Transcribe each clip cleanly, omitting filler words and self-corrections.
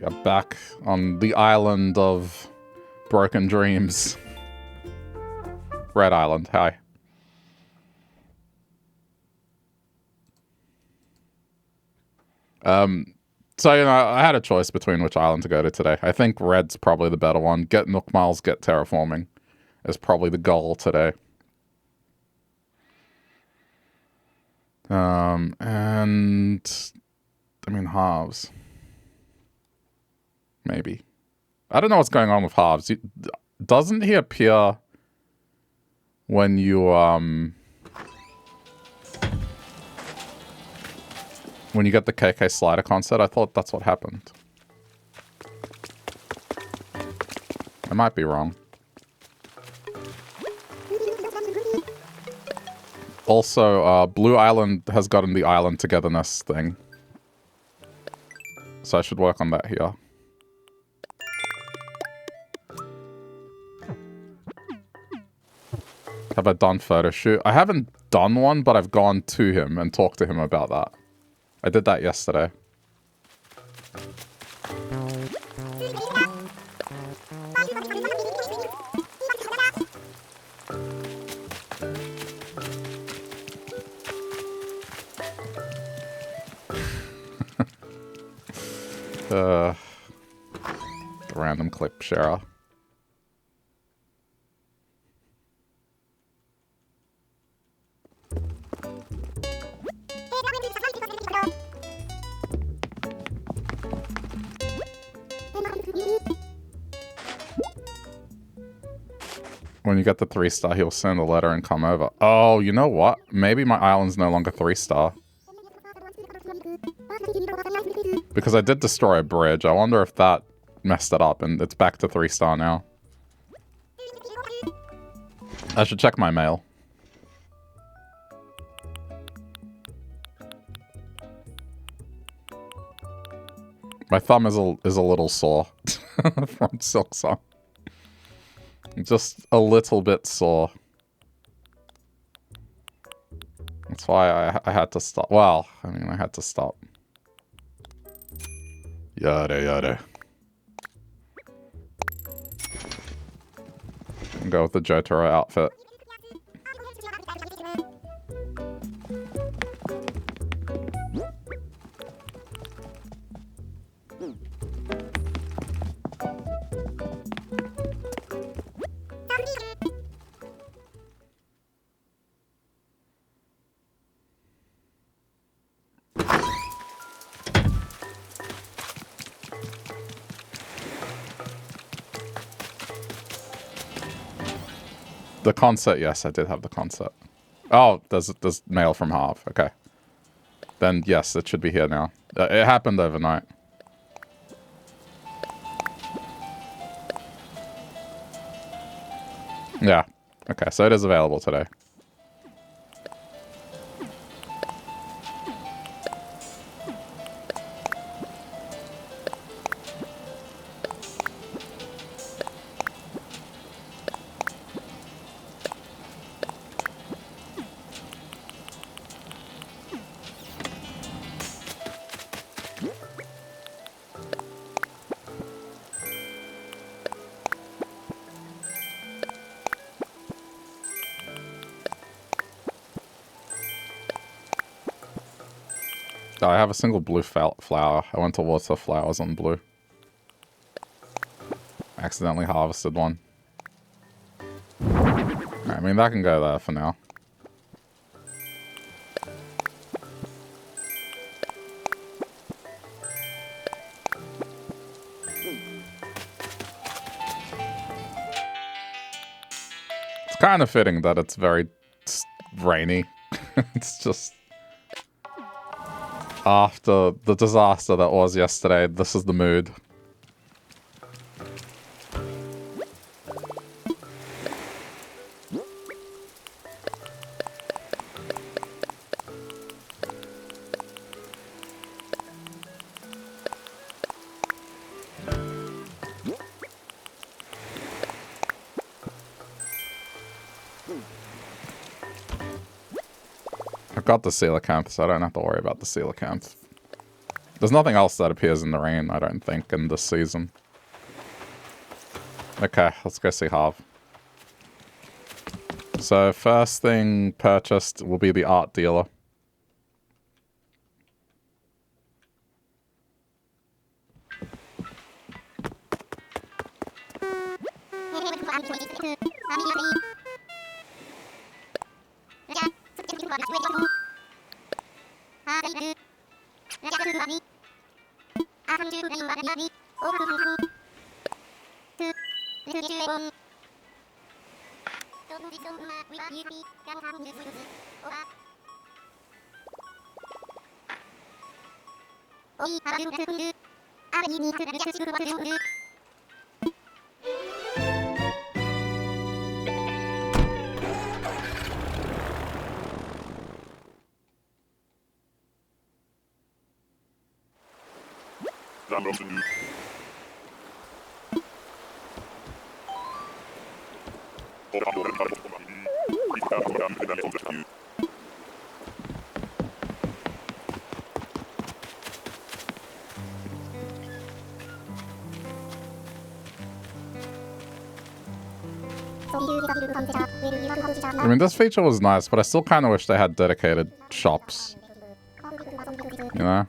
We are back on the island of broken dreams. Red Island, hi. So, you know, I had a choice between which island to go to today. I think Red's probably the better one. Get Nook Miles, get terraforming is probably the goal today. And I mean halves. Maybe. I don't know what's going on with halves. Doesn't he appear when you when you get the KK Slider concert? I thought that's what happened. I might be wrong. Also, Blue Island has gotten the island togetherness thing. So I should work on that here. Have I done photo shoot? I haven't done one, but I've gone to him and talked to him about that. I did that yesterday. The random clip sharer. When you get the 3-star, he'll send a letter and come over. Oh, you know what? Maybe my island's no longer 3-star. Because I did destroy a bridge. I wonder if that messed it up and it's back to 3-star now. I should check my mail. My thumb is a little sore from Silk Song. Just a little bit sore. That's why I had to stop. Well, I mean, I had to stop. Yada yada. And go with the Jotaro outfit. The concert, yes, I did have the concert. Oh, there's mail from Harv. Okay. Then, yes, it should be here now. It happened overnight. Yeah. Okay, so it is available today. I have a single blue flower. I went to water flowers on blue. Accidentally harvested one. I mean, that can go there for now. It's kind of fitting that it's very rainy. It's just... After the disaster that was yesterday, this is the mood. I've got the coelacanth, so I don't have to worry about the coelacanth. There's nothing else that appears in the rain, I don't think, in this season. Okay, let's go see Harv. So first thing purchased will be the art dealer. I mean, this feature was nice, but I still kind of wish they had dedicated shops. You know?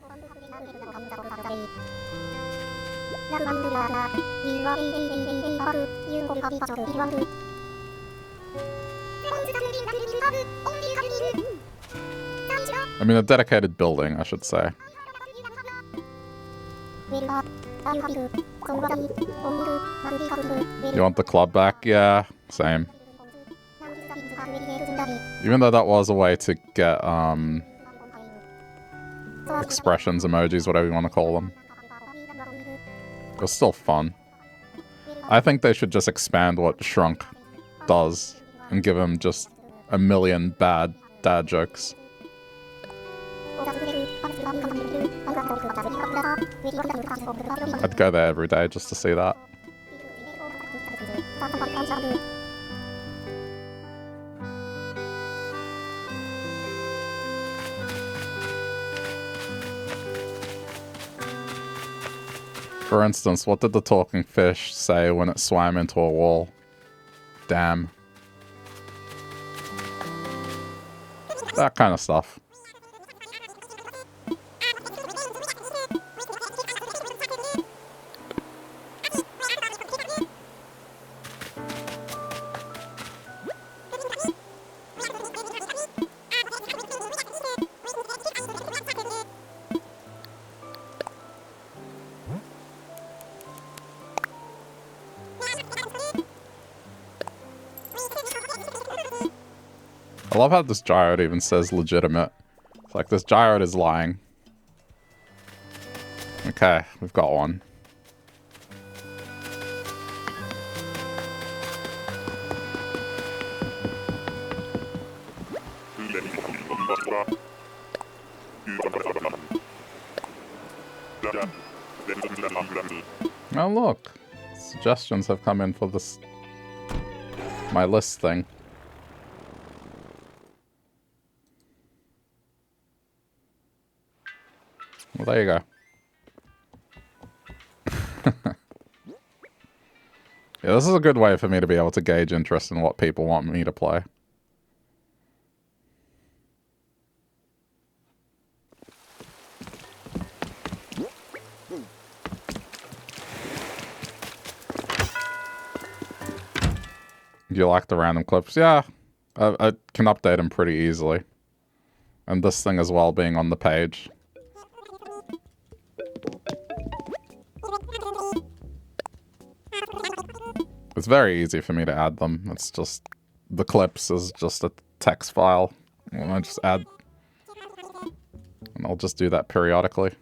I mean, a dedicated building, I should say. You want the club back? Yeah, same. Even though that was a way to get, expressions, emojis, whatever you want to call them. It was still fun. I think they should just expand what Shrunk does and give him just a million bad dad jokes. I'd go there every day just to see that. For instance, what did the talking fish say when it swam into a wall? Damn. That kind of stuff. I love how this gyro even says legitimate. It's like this gyro is lying. Okay, we've got one. Oh look, suggestions have come in for this, my list thing. Well, there you go. Yeah, this is a good way for me to be able to gauge interest in what people want me to play. Do you like the random clips? Yeah, I can update them pretty easily. And this thing as well being on the page. It's very easy for me to add them. It's just, the clips is just a text file. And I just add, and I'll just do that periodically.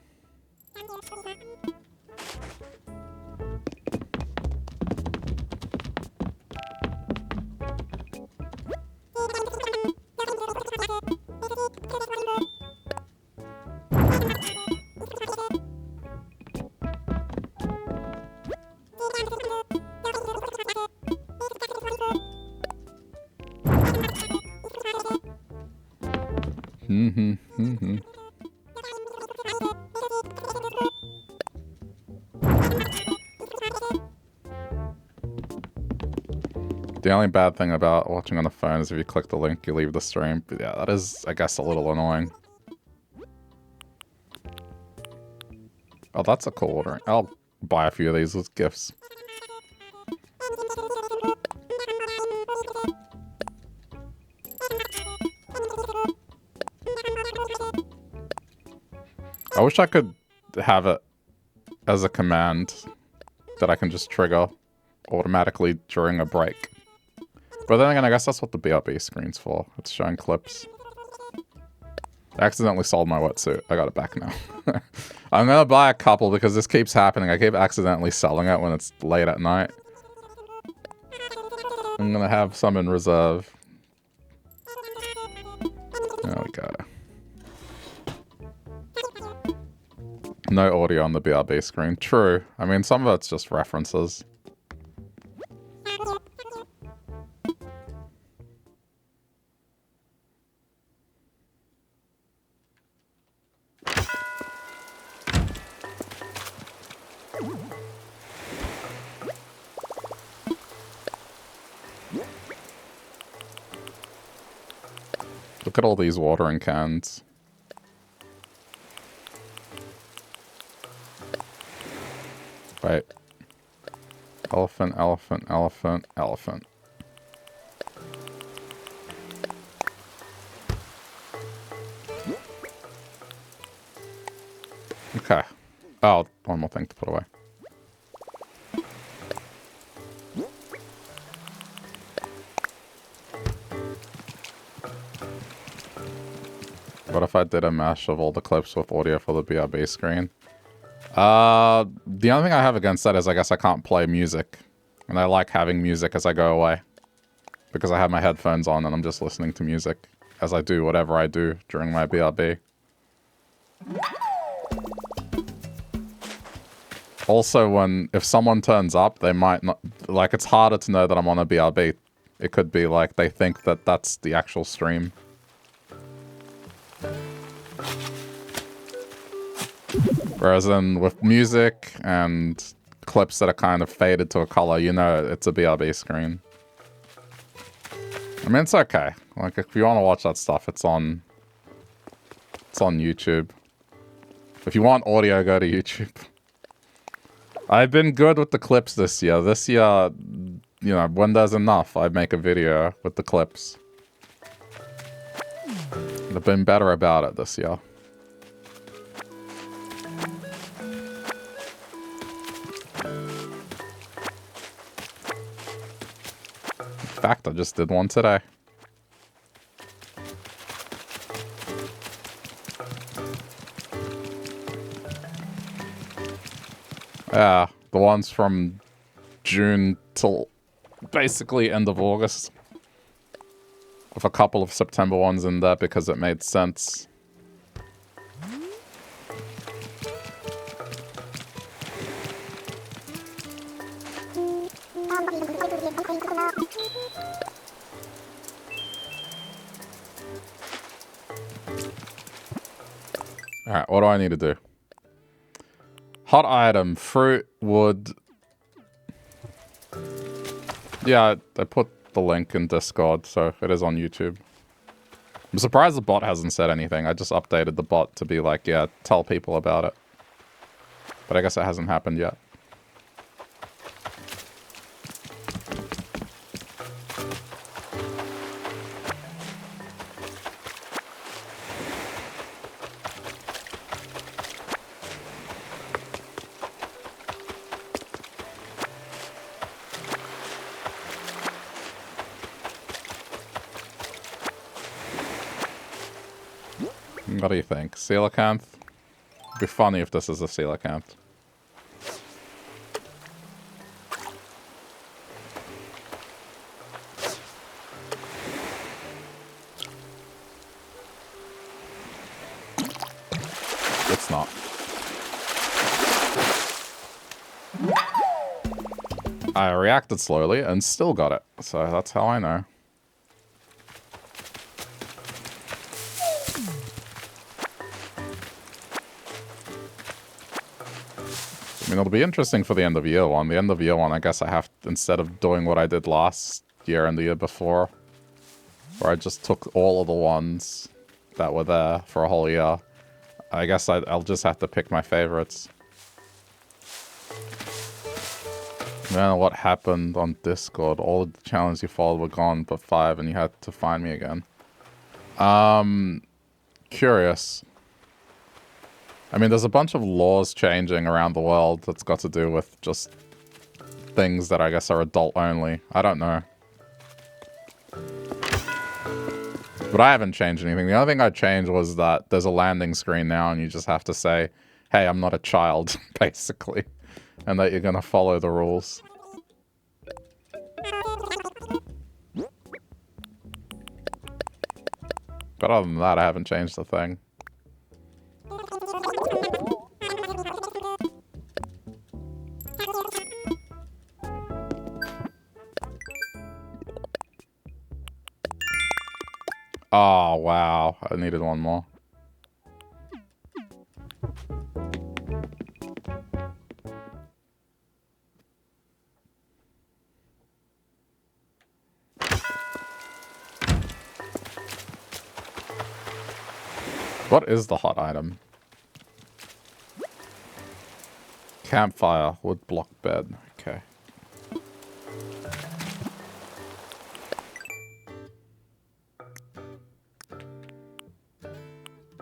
The only bad thing about watching on the phone is if you click the link, you leave the stream. But yeah, that is, I guess, a little annoying. Oh, that's a cool ordering. I'll buy a few of these as gifts. I wish I could have it as a command that I can just trigger automatically during a break. But then again, I guess that's what the BRB screen's for. It's showing clips. I accidentally sold my wetsuit. I got it back now. I'm gonna buy a couple because this keeps happening. I keep accidentally selling it when it's late at night. I'm gonna have some in reserve. There we go. No audio on the BRB screen. True. I mean, some of it's just references. Look at all these watering cans. Wait. Elephant, elephant, elephant, elephant. Okay. Oh, one more thing to put away. What if I did a mash of all the clips with audio for the BRB screen? The only thing I have against that is I guess I can't play music. And I like having music as I go away. Because I have my headphones on and I'm just listening to music as I do whatever I do during my BRB. Also, if someone turns up, they might not... Like, it's harder to know that I'm on a BRB. It could be like they think that that's the actual stream. Whereas then with music and clips that are kind of faded to a color, you know it's a BRB screen. I mean, it's okay. Like, if you want to watch that stuff, it's on YouTube. If you want audio, go to YouTube. I've been good with the clips this year. This year, you know, when there's enough, I make a video with the clips. I've been better about it this year. In fact, I just did one today. Yeah, the ones from June till basically end of August. With a couple of September ones in there because it made sense. Alright, what do I need to do? Hot item, fruit, wood. Yeah, I put the link in Discord, so it is on YouTube. I'm surprised the bot hasn't said anything. I just updated the bot to be like, yeah, tell people about it. But I guess it hasn't happened yet. What do you think? Coelacanth? It'd be funny if this is a coelacanth. It's not. I reacted slowly and still got it, so that's how I know. I mean, it'll be interesting for the end of year one. The end of year one, I guess I have, instead of doing what I did last year and the year before, where I just took all of the ones that were there for a whole year. I guess I'll just have to pick my favorites. Then what happened on Discord? All of the challenges you followed were gone but 5, and you had to find me again. Curious. I mean, there's a bunch of laws changing around the world that's got to do with just things that I guess are adult only. I don't know. But I haven't changed anything. The only thing I changed was that there's a landing screen now and you just have to say, hey, I'm not a child, basically. And that you're going to follow the rules. But other than that, I haven't changed a thing. Oh, wow. I needed one more. What is the hot item? Campfire, wood block bed. Okay.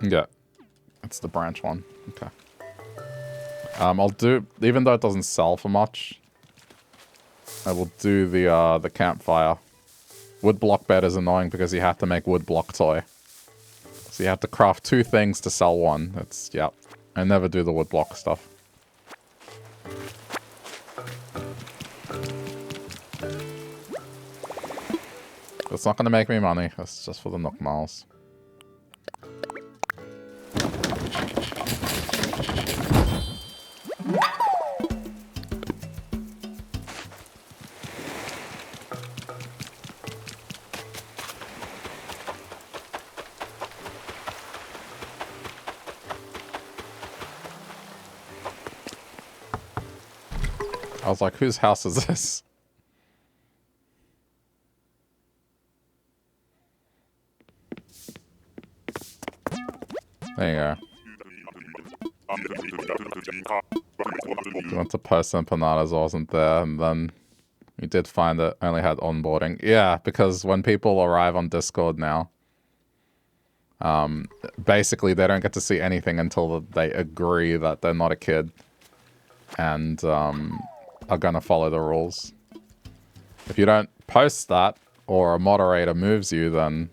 Yeah. It's the branch one. Okay. I'll do, even though it doesn't sell for much, I will do the campfire. Wood block bed is annoying because you have to make wood block toy. So you have to craft 2 things to sell 1. It's, yeah. I never do the wood block stuff. It's not going to make me money. It's just for the Nook Miles. I was like, whose house is this? There you go. You went to post empanadas, wasn't there, and then you did find it only had onboarding. Yeah, because when people arrive on Discord now, basically they don't get to see anything until they agree that they're not a kid and are gonna follow the rules. If you don't post that, or a moderator moves you, then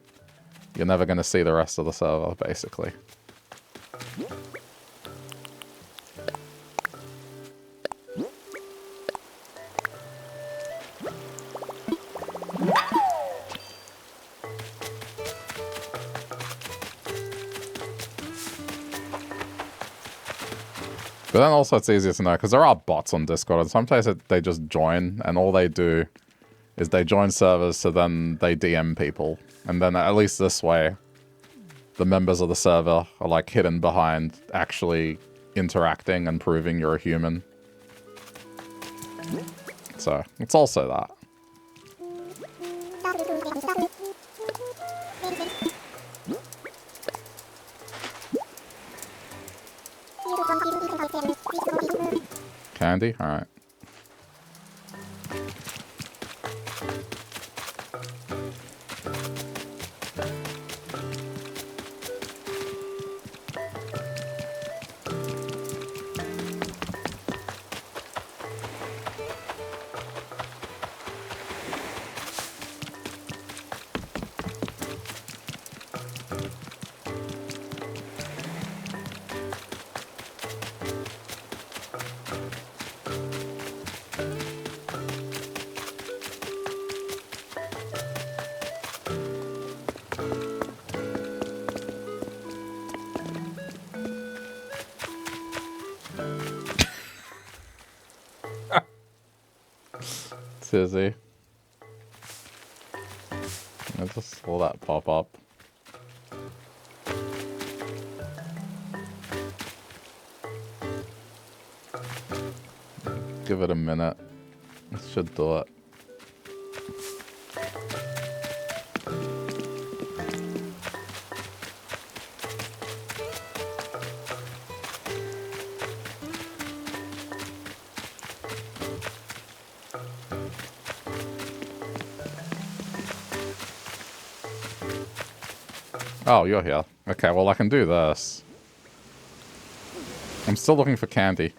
you're never gonna see the rest of the server, basically. But then also it's easier to know, because there are bots on Discord, and sometimes they just join, and all they do is they join servers, so then they DM people. And then at least this way, the members of the server are like hidden behind actually interacting and proving you're a human. So, it's also that. Candy? Alright. Tizzy. I just saw that pop up. Give it a minute. It should do it. Oh, you're here. Okay, well, I can do this. I'm still looking for candy.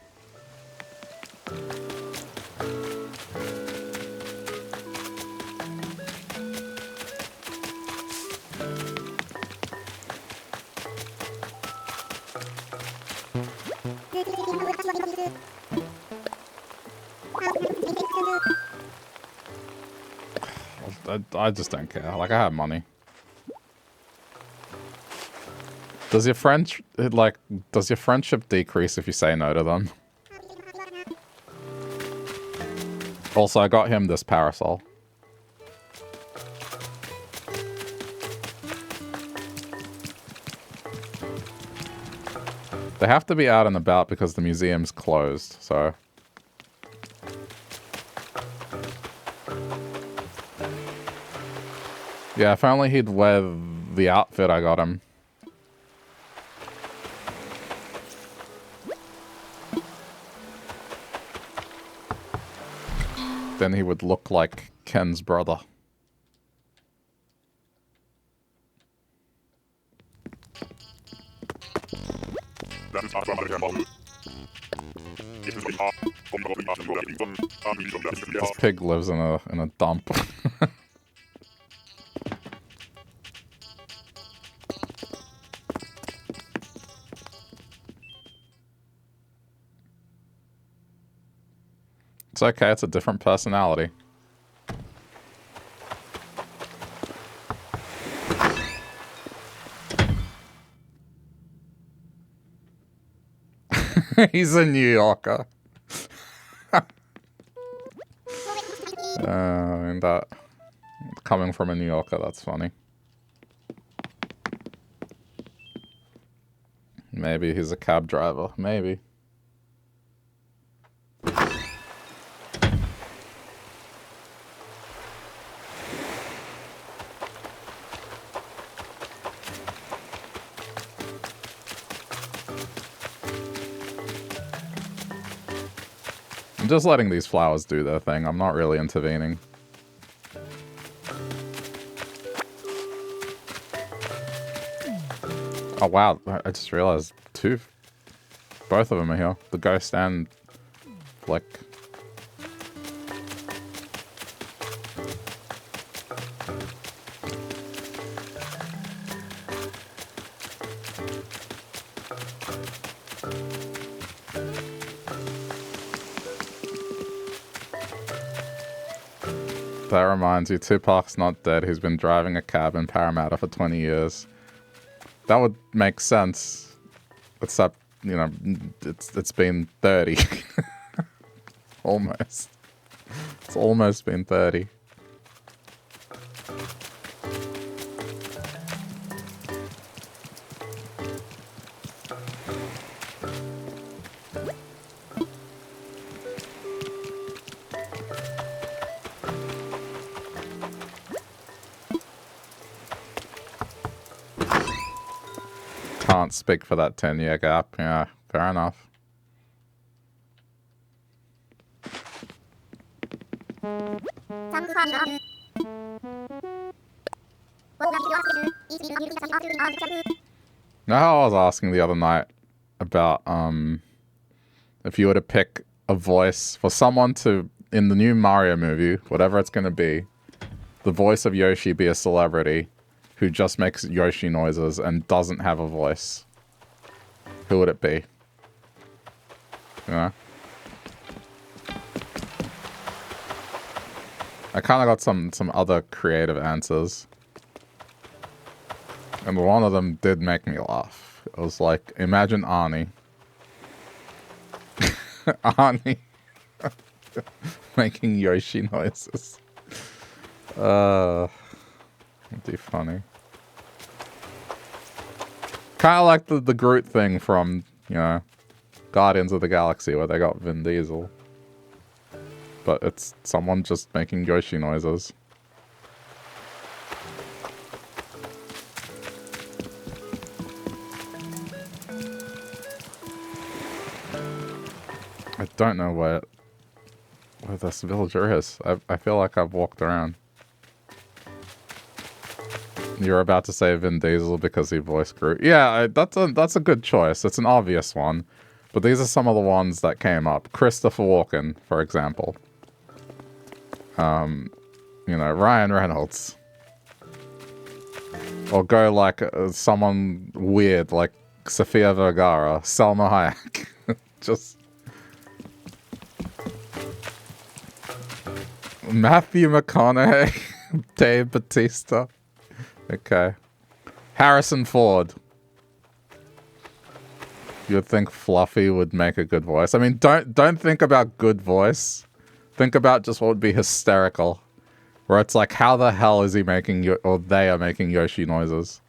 I just don't care. Like, I have money. Does your does your friendship decrease if you say no to them? Also, I got him this parasol. They have to be out and about because the museum's closed, so... Yeah, if only he'd wear the outfit I got him. Then he would look like Ken's brother. This pig lives in a dump. It's okay, it's a different personality. He's a New Yorker. And that coming from a New Yorker, that's funny. Maybe he's a cab driver. Maybe. I'm just letting these flowers do their thing. I'm not really intervening. Oh wow, I just realized both of them are here. The ghost and Flick. That reminds you, Tupac's not dead. He's been driving a cab in Parramatta for 20 years. That would make sense. Except, you know, it's been 30. Almost. It's almost been 30. Can't speak for that 10-year gap. Yeah, fair enough. Now, I was asking the other night about if you were to pick a voice for someone to, in the new Mario movie, whatever it's going to be, the voice of Yoshi be a celebrity who just makes Yoshi noises and doesn't have a voice. Who would it be? You know? I kind of got some other creative answers. And one of them did make me laugh. It was like, imagine Arnie. Arnie making Yoshi noises. It'd be funny. Kind of like the Groot thing from, you know, Guardians of the Galaxy where they got Vin Diesel. But it's someone just making Yoshi noises. I don't know where this villager is. I feel like I've walked around. You're about to say Vin Diesel because he voiced Groot. Yeah, that's a good choice. It's an obvious one. But these are some of the ones that came up. Christopher Walken, for example. You know, Ryan Reynolds. Or go like someone weird like Sofia Vergara, Selma Hayek. Just... Matthew McConaughey, Dave Bautista. Okay. Harrison Ford. You'd think Fluffy would make a good voice. I mean, don't think about good voice. Think about just what would be hysterical. Where it's like, how the hell is he making... or they are making Yoshi noises?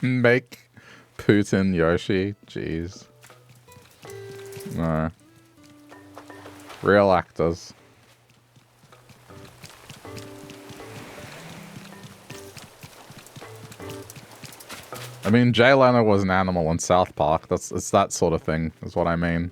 Make Putin Yoshi? Jeez. No. Real actors. I mean, Jay Leno was an animal in South Park. It's that sort of thing, is what I mean.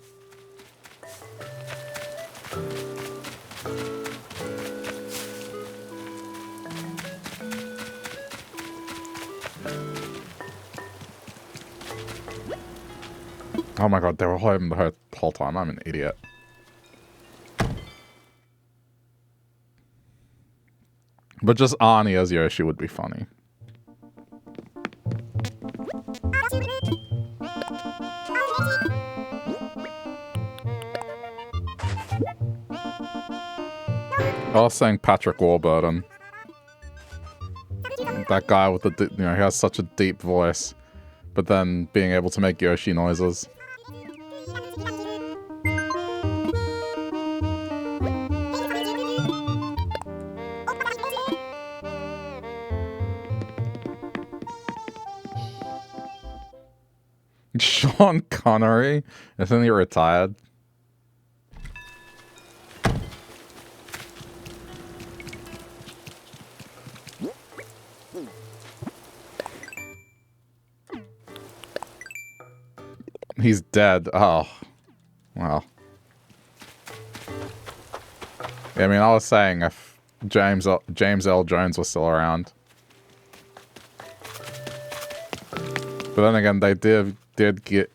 Oh my god, they were home the whole time. I'm an idiot. But just Arnie as Yoshi would be funny. I was saying Patrick Warburton. That guy with the, you know, he has such a deep voice. But then being able to make Yoshi noises. Sean Connery? Isn't he retired? He's dead. Oh. Well. Yeah, I mean, I was saying if James L. Jones was still around. But then again, they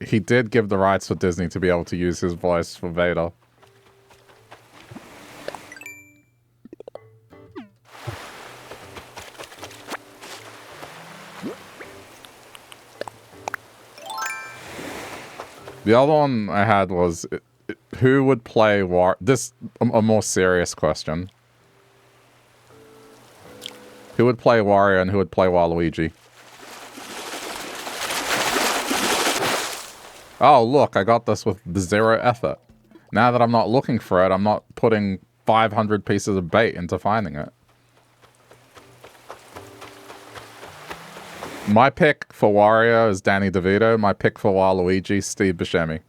he did give the rights for Disney to be able to use his voice for Vader. The other one I had was, who would play a more serious question. Who would play Wario and who would play Waluigi? Oh, look, I got this with zero effort. Now that I'm not looking for it, I'm not putting 500 pieces of bait into finding it. My pick for Wario is Danny DeVito. My pick for Waluigi, Steve Buscemi.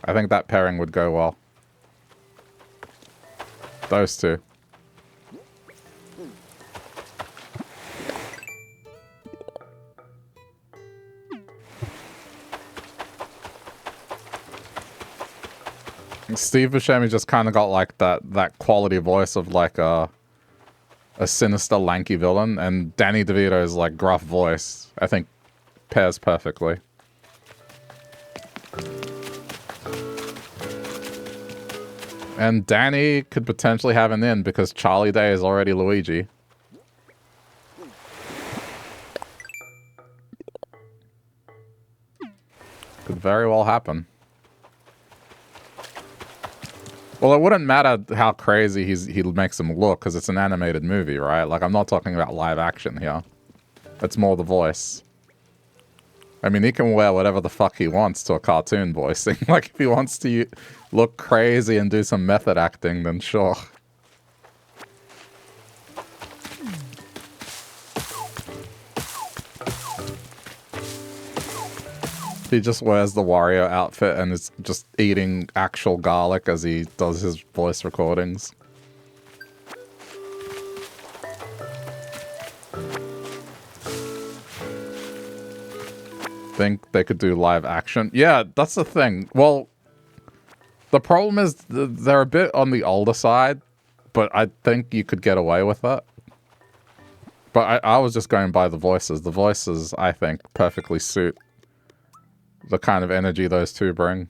I think that pairing would go well. Those two. Steve Buscemi just kind of got like that quality voice of like a sinister, lanky villain, and Danny DeVito's like gruff voice, I think, pairs perfectly. And Danny could potentially have an in because Charlie Day is already Luigi. Could very well happen. Well, it wouldn't matter how crazy he makes him look, because it's an animated movie, right? Like, I'm not talking about live action here. It's more the voice. I mean, he can wear whatever the fuck he wants to a cartoon voicing. Like, if he wants to look crazy and do some method acting, then sure. He just wears the Wario outfit and is just eating actual garlic as he does his voice recordings. Think they could do live action? Yeah, that's the thing. Well, the problem is they're a bit on the older side, but I think you could get away with it. But I was just going by the voices. The voices, I think, perfectly suit the kind of energy those two bring.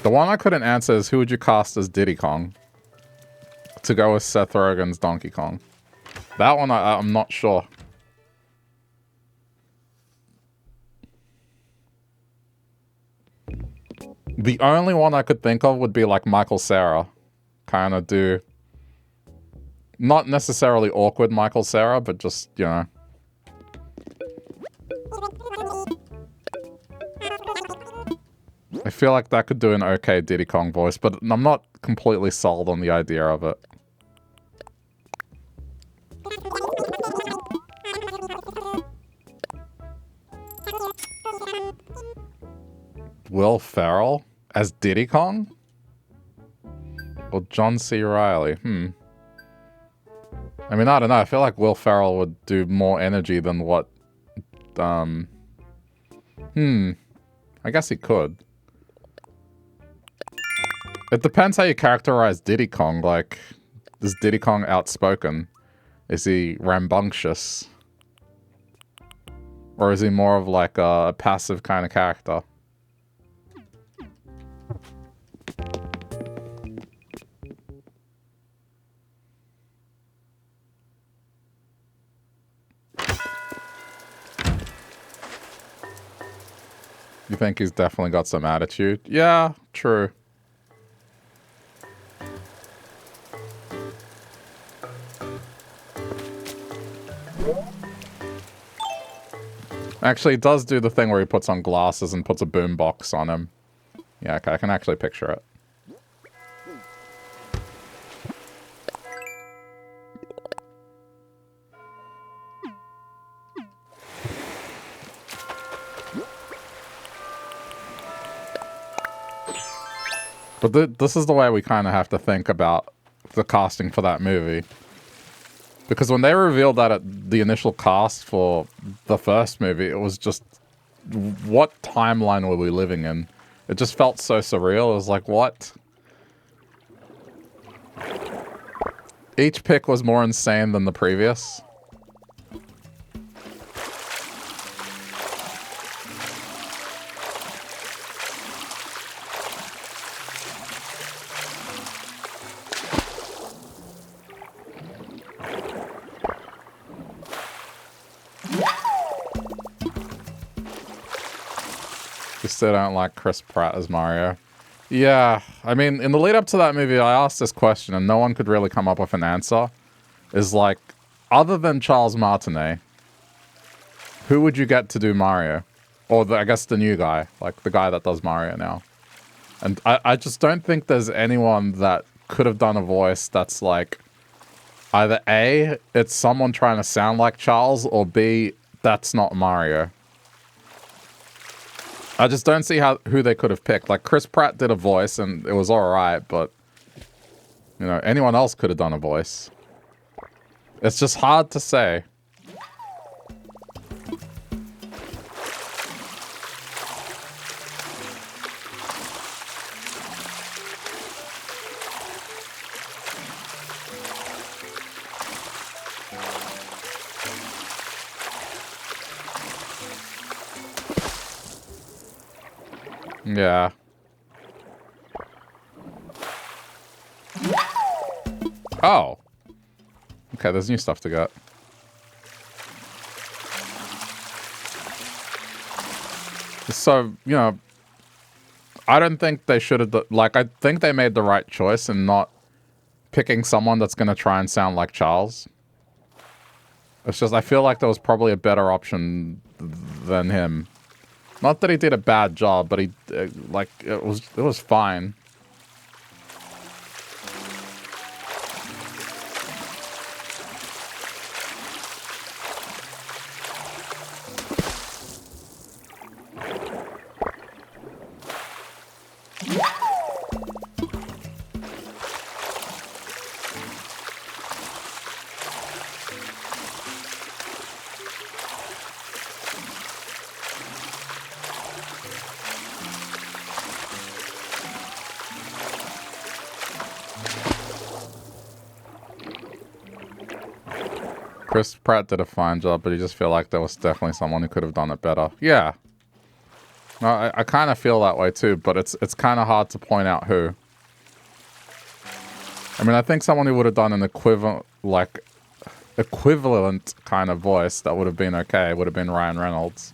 The one I couldn't answer is who would you cast as Diddy Kong? To go with Seth Rogen's Donkey Kong. That one, I'm not sure. The only one I could think of would be like Michael Cera. Kind of do... Not necessarily awkward Michael Cera, but just, you know... I feel like that could do an okay Diddy Kong voice, but I'm not completely sold on the idea of it. Will Ferrell as Diddy Kong? Or John C. Reilly? I mean, I don't know. I feel like Will Ferrell would do more energy than what... I guess he could. It depends how you characterize Diddy Kong. Like, is Diddy Kong outspoken? Is he rambunctious? Or is he more of like a passive kind of character? You think he's definitely got some attitude? Yeah, true. Actually, he does do the thing where he puts on glasses and puts a boombox on him. Yeah, okay, I can actually picture it. But this is the way we kind of have to think about the casting for that movie. Because when they revealed that at the initial cast for the first movie, it was just... What timeline were we living in? It just felt so surreal. It was like, what? Each pick was more insane than the previous. Still don't like Chris Pratt as Mario. Yeah, I mean, in the lead up to that movie, I asked this question and no one could really come up with an answer. Is like, other than Charles Martinet, who would you get to do Mario? Or I guess the new guy, like the guy that does Mario now. And I just don't think there's anyone that could have done a voice that's like, either A, it's someone trying to sound like Charles, or B, that's not Mario. I just don't see who they could have picked. Like, Chris Pratt did a voice, and it was alright, but... You know, anyone else could have done a voice. It's just hard to say. Yeah. Oh. Okay, there's new stuff to get. So, you know, I don't think they should have... Like, I think they made the right choice in not picking someone that's going to try and sound like Charles. It's just, I feel like there was probably a better option than him. Not that he did a bad job, but he, like, it was fine. Chris Pratt did a fine job, but you just feel like there was definitely someone who could have done it better. Yeah. No, I kind of feel that way too, but it's kind of hard to point out who. I mean, I think someone who would have done an equivalent kind of voice that would have been okay would have been Ryan Reynolds.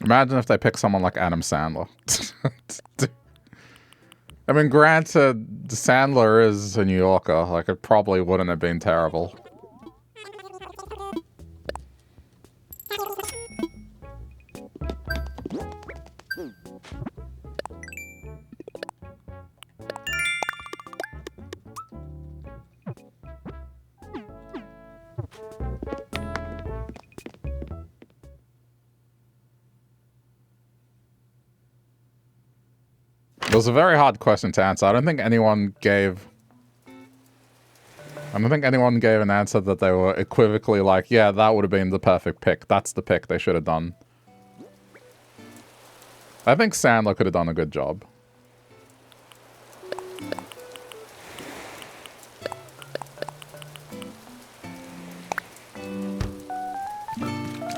Imagine if they pick someone like Adam Sandler. I mean, granted, Sandler is a New Yorker. Like, it probably wouldn't have been terrible. It was a very hard question to answer. I don't think anyone gave an answer that they were equivocally like, yeah, that would have been the perfect pick. That's the pick they should have done. I think Sandler could have done a good job.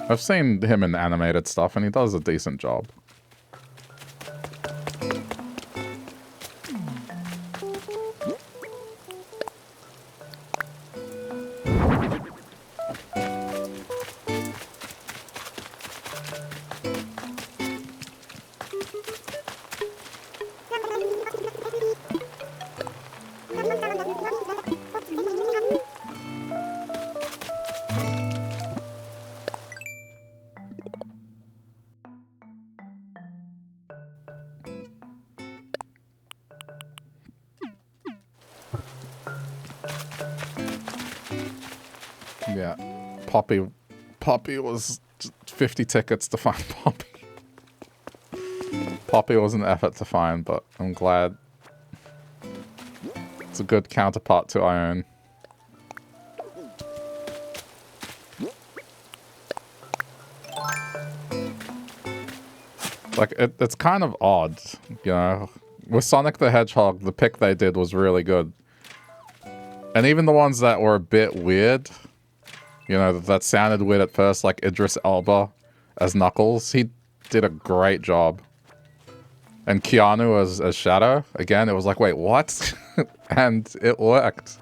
I've seen him in animated stuff, and he does a decent job. Yeah, Poppy was 50 tickets to find Poppy. Poppy was an effort to find, but I'm glad it's a good counterpart to Ione. Like, it's kind of odd, you know? With Sonic the Hedgehog, the pick they did was really good. And even the ones that were a bit weird, you know, that sounded weird at first, like Idris Elba as Knuckles, he did a great job. And Keanu as Shadow, again, it was like, wait, what? And it worked.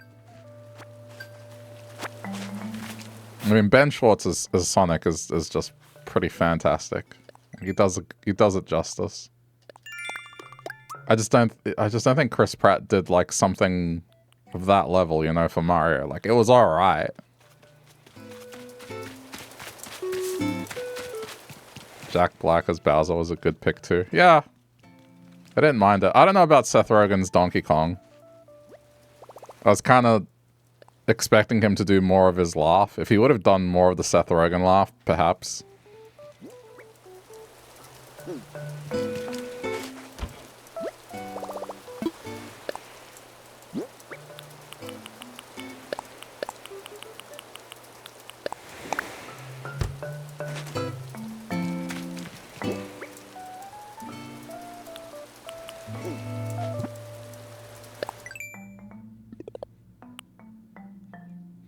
I mean, Ben Schwartz as Sonic is just pretty fantastic. He does it justice. I just don't think Chris Pratt did like something of that level, you know, for Mario. Like, it was alright. Jack Black as Bowser was a good pick too. Yeah. I didn't mind it. I don't know about Seth Rogen's Donkey Kong. I was kind of expecting him to do more of his laugh. If he would have done more of the Seth Rogen laugh, perhaps.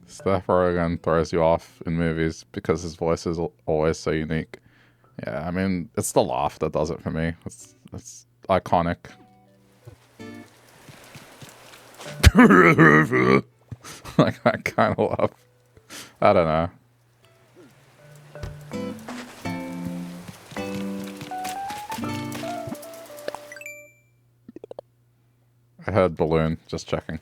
Seth Rogen throws you off in movies because his voice is always so unique. Yeah, I mean, it's the laugh that does it for me. It's iconic. Like that kind of laugh. I don't know. I heard balloon, just checking.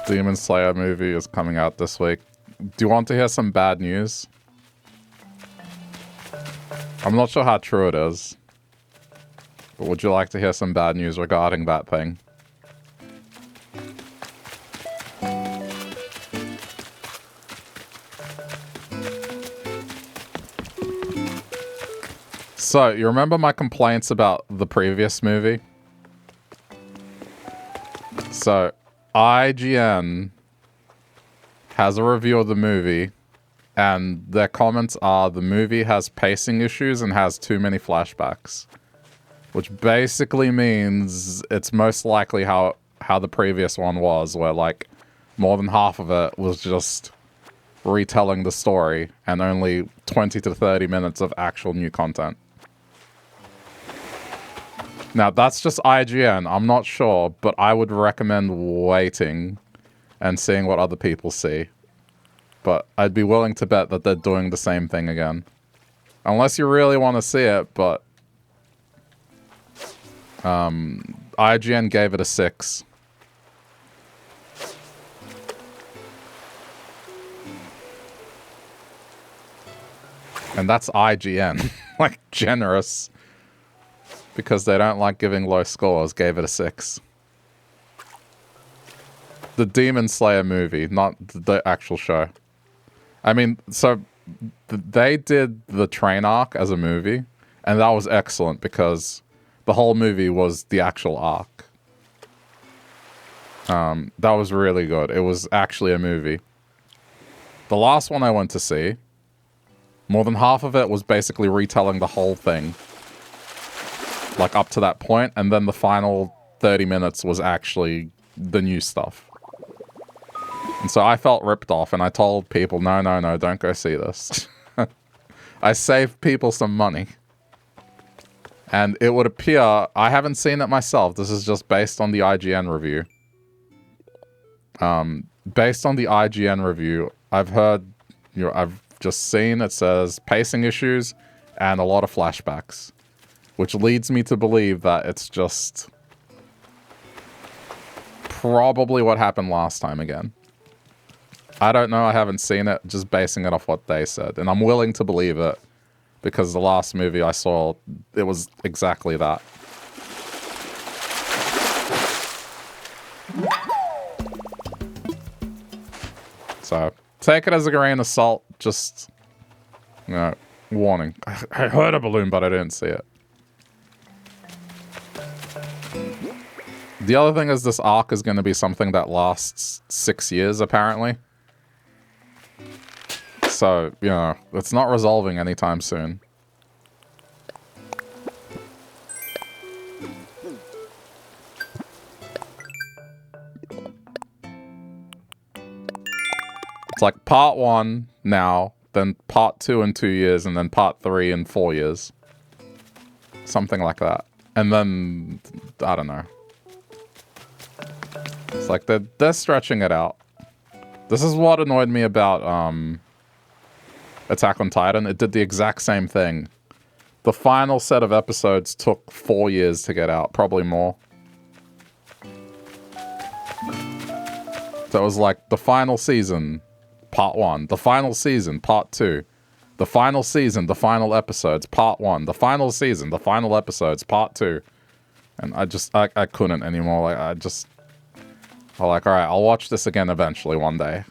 Demon Slayer movie is coming out this week. Do you want to hear some bad news? I'm not sure how true it is. But would you like to hear some bad news regarding that thing? So, you remember my complaints about the previous movie? So, IGN has a review of the movie, and their comments are the movie has pacing issues and has too many flashbacks. Which basically means it's most likely how the previous one was, where like more than half of it was just retelling the story and only 20 to 30 minutes of actual new content. Now, that's just IGN. I'm not sure, but I would recommend waiting and seeing what other people see. But I'd be willing to bet that they're doing the same thing again. Unless you really want to see it, but... IGN gave it a 6. And that's IGN. Like, generous. Because they don't like giving low scores, gave it a 6. The Demon Slayer movie, not the actual show. I mean, so they did the train arc as a movie, and that was excellent because the whole movie was the actual arc. That was really good. It was actually a movie. The last one I went to see, more than half of it was basically retelling the whole thing. Like, up to that point, and then the final 30 minutes was actually the new stuff. And so I felt ripped off, and I told people, no, don't go see this. I saved people some money. And it would appear, I haven't seen it myself, this is just based on the IGN review. Based on the IGN review, I've heard, I've just seen it says pacing issues and a lot of flashbacks. Which leads me to believe that it's just probably what happened last time again. I don't know, I haven't seen it, just basing it off what they said. And I'm willing to believe it, because the last movie I saw, it was exactly that. So, take it as a grain of salt, just, warning. I heard a balloon, but I didn't see it. The other thing is this arc is going to be something that lasts 6 years, apparently. So, it's not resolving anytime soon. It's like part 1 now, then part 2 in 2 years, and then part 3 in 4 years. Something like that. And then, I don't know. It's like they're stretching it out. This is what annoyed me about Attack on Titan. It did the exact same thing. The final set of episodes took 4 years to get out, probably more. So it was like the final season, part 1. The final season, part 2. The final season, the final episodes, part 1. The final season, the final episodes, part 2. And I couldn't anymore. Like, I'm like, alright, I'll watch this again eventually one day.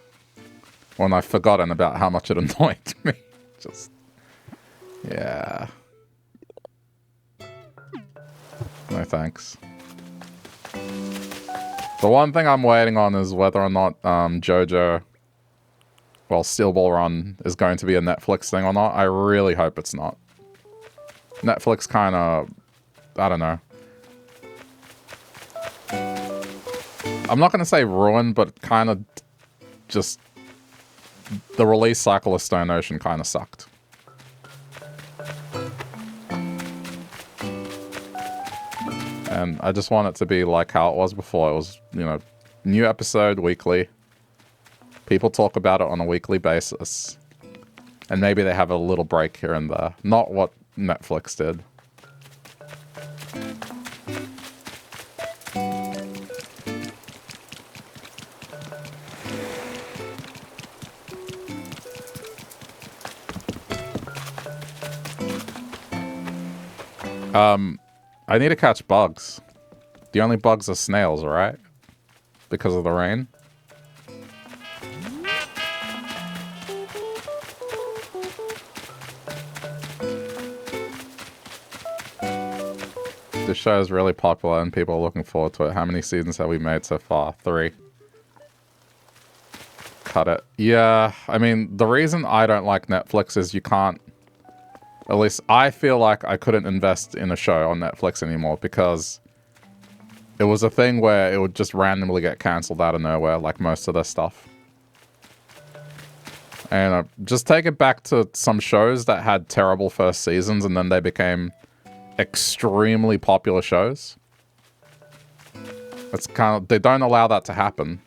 When I've forgotten about how much it annoyed me. Yeah. No thanks. The one thing I'm waiting on is whether or not JoJo, Steel Ball Run is going to be a Netflix thing or not. I really hope it's not. Netflix kind of, I don't know. I'm not going to say ruined, but kind of just the release cycle of Stone Ocean kind of sucked. And I just want it to be like how it was before. It was, you know, new episode weekly. People talk about it on a weekly basis. And maybe they have a little break here and there. Not what Netflix did. I need to catch bugs. The only bugs are snails, right? Because of the rain. This show is really popular and people are looking forward to it. How many seasons have we made so far? 3. Cut it. Yeah, I mean, the reason I don't like Netflix is you can't... At least I feel like I couldn't invest in a show on Netflix anymore because it was a thing where it would just randomly get cancelled out of nowhere, like most of their stuff. And just take it back to some shows that had terrible first seasons and then they became extremely popular shows. It's kind of... They don't allow that to happen.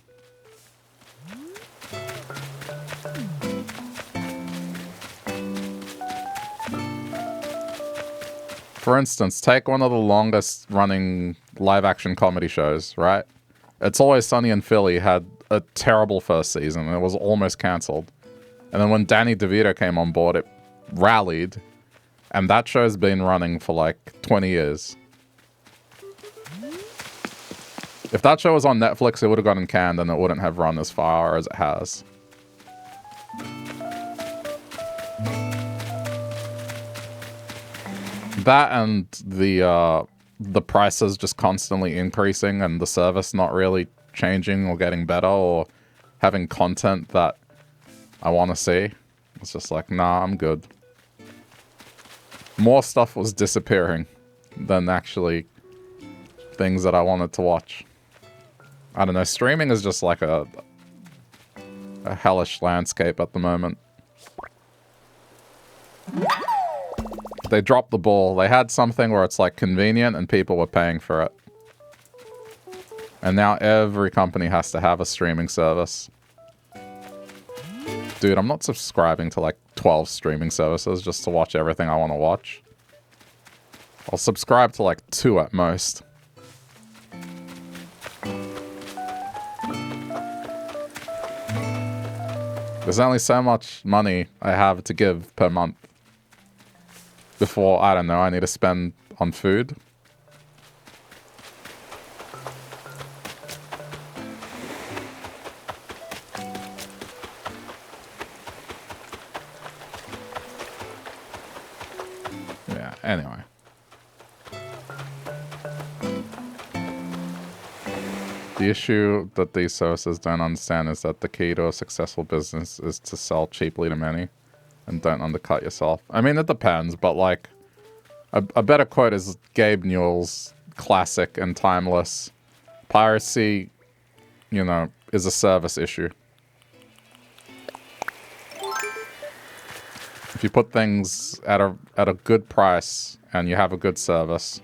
For instance, take one of the longest running live action comedy shows, right? It's Always Sunny in Philly had a terrible first season and it was almost cancelled. And then when Danny DeVito came on board, it rallied. And that show's been running for like 20 years. If that show was on Netflix, it would have gotten canned and it wouldn't have run as far as it has. That and the prices just constantly increasing and the service not really changing or getting better or having content that I want to see. It's just like, nah, I'm good. More stuff was disappearing than actually things that I wanted to watch. I don't know, streaming is just like a hellish landscape at the moment. They dropped the ball. They had something where it's like convenient and people were paying for it. And now every company has to have a streaming service. Dude, I'm not subscribing to like 12 streaming services just to watch everything I want to watch. I'll subscribe to like 2 at most. There's only so much money I have to give per month. Before, I don't know, I need to spend on food. Yeah, anyway. The issue that these services don't understand is that the key to a successful business is to sell cheaply to many. And don't undercut yourself. I mean, it depends, but like, a better quote is Gabe Newell's classic and timeless. Piracy, you know, is a service issue. If you put things at a good price and you have a good service,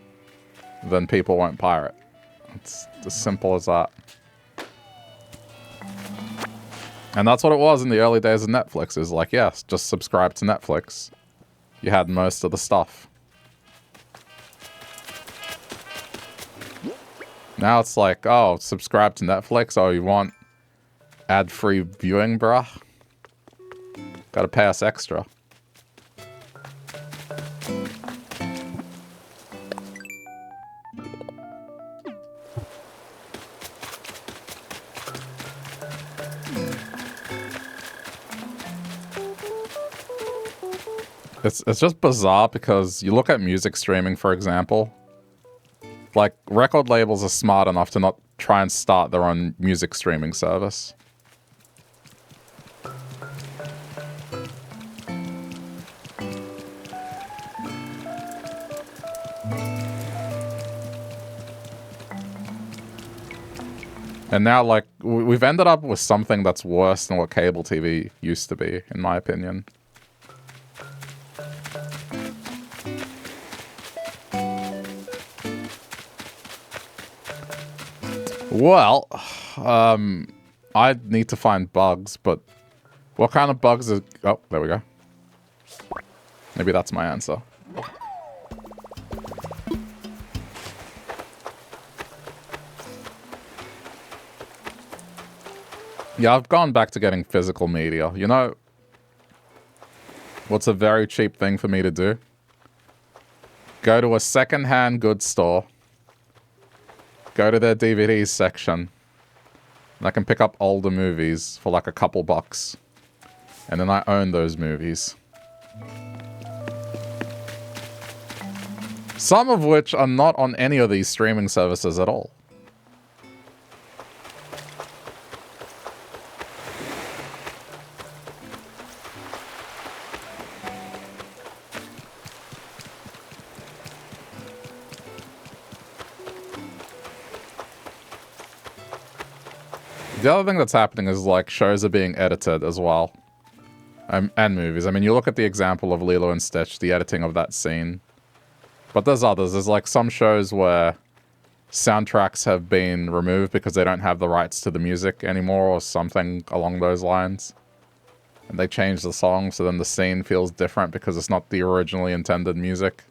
then people won't pirate. It's as simple as that. And that's what it was in the early days of Netflix. Is like, yes, just subscribe to Netflix. You had most of the stuff. Now it's like, oh, subscribe to Netflix. Oh, you want ad-free viewing, bruh? Gotta pay us extra. It's just bizarre because you look at music streaming, for example. Like, record labels are smart enough to not try and start their own music streaming service. And now, like, we've ended up with something that's worse than what cable TV used to be, in my opinion. Well, I need to find bugs, but what kind of bugs is... Oh, there we go. Maybe that's my answer. Yeah, I've gone back to getting physical media. You know, what's a very cheap thing for me to do? Go to a second-hand goods store. Go to their DVDs section. And I can pick up older movies for like a couple bucks. And then I own those movies. Some of which are not on any of these streaming services at all. The other thing that's happening is, like, shows are being edited as well. And movies. I mean, you look at the example of Lilo and Stitch, the editing of that scene. But there's others. There's, like, some shows where soundtracks have been removed because they don't have the rights to the music anymore or something along those lines. And they change the song, so then the scene feels different because it's not the originally intended music.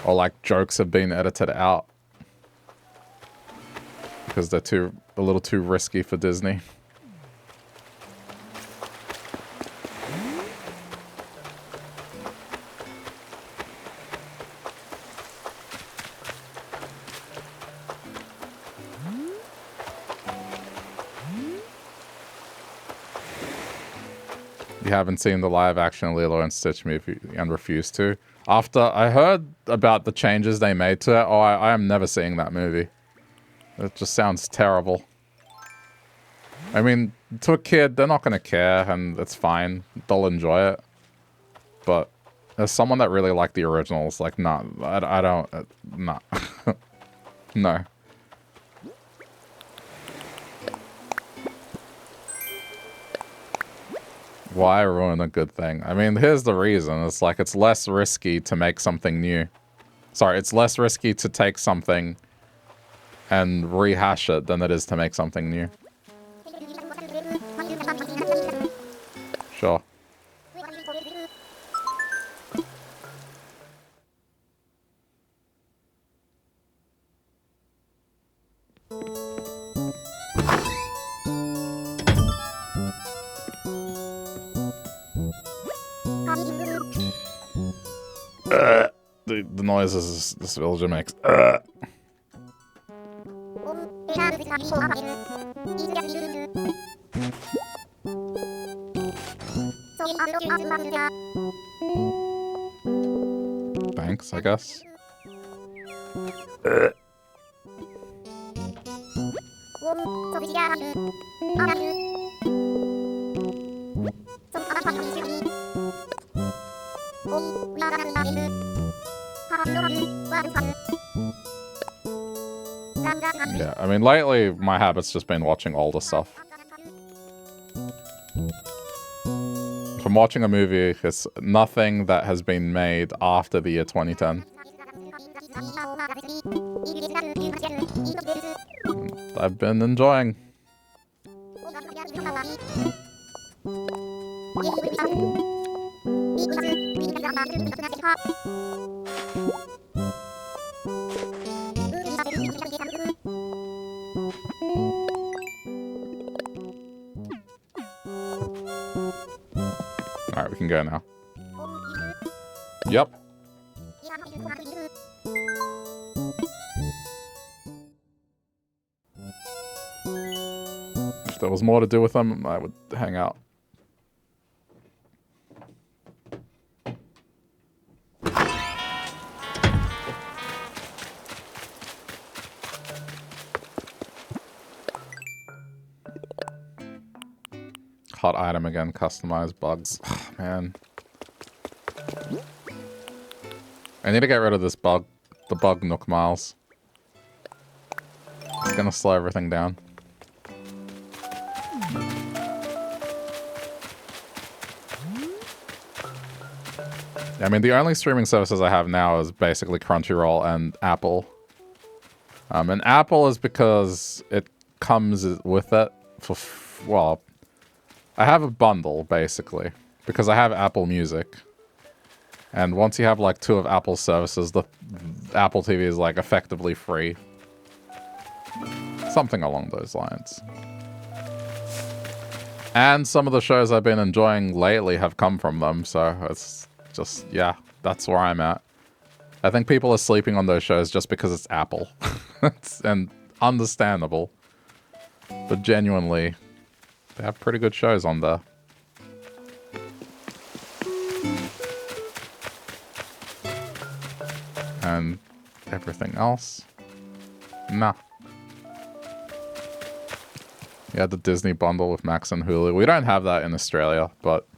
Or, like, jokes have been edited out. Because they're a little too risky for Disney. You haven't seen the live-action Lilo and Stitch movie and refused to. After I heard about the changes they made to it, I am never seeing that movie. It just sounds terrible. I mean, to a kid, they're not going to care, and it's fine. They'll enjoy it. But as someone that really liked the originals, like, nah, I don't... nah. No. Why ruin a good thing? I mean, here's the reason. It's like, it's less risky to make something new. Sorry, it's less risky to take something and rehash it than it is to make something new. Sure. The noises this villager makes. Thanks, I guess. Yeah, I mean, lately my habit's just been watching older stuff. If I'm watching a movie, it's nothing that has been made after the year 2010. I've been enjoying. Alright, we can go now. Yep. If there was more to do with them, I would hang out. Hot item again, customized bugs. Oh, man. I need to get rid of this bug, the bug Nook Miles. It's gonna slow everything down. I mean, the only streaming services I have now is basically Crunchyroll and Apple. And Apple is because it comes with it for, well, I have a bundle, basically, because I have Apple Music. And once you have, like, 2 of Apple's services, the Apple TV is, like, effectively free. Something along those lines. And some of the shows I've been enjoying lately have come from them, so it's just, yeah, that's where I'm at. I think people are sleeping on those shows just because it's Apple. And understandable. But genuinely, they have pretty good shows on there. And everything else? Nah. Yeah, the Disney bundle with Max and Hulu. We don't have that in Australia, but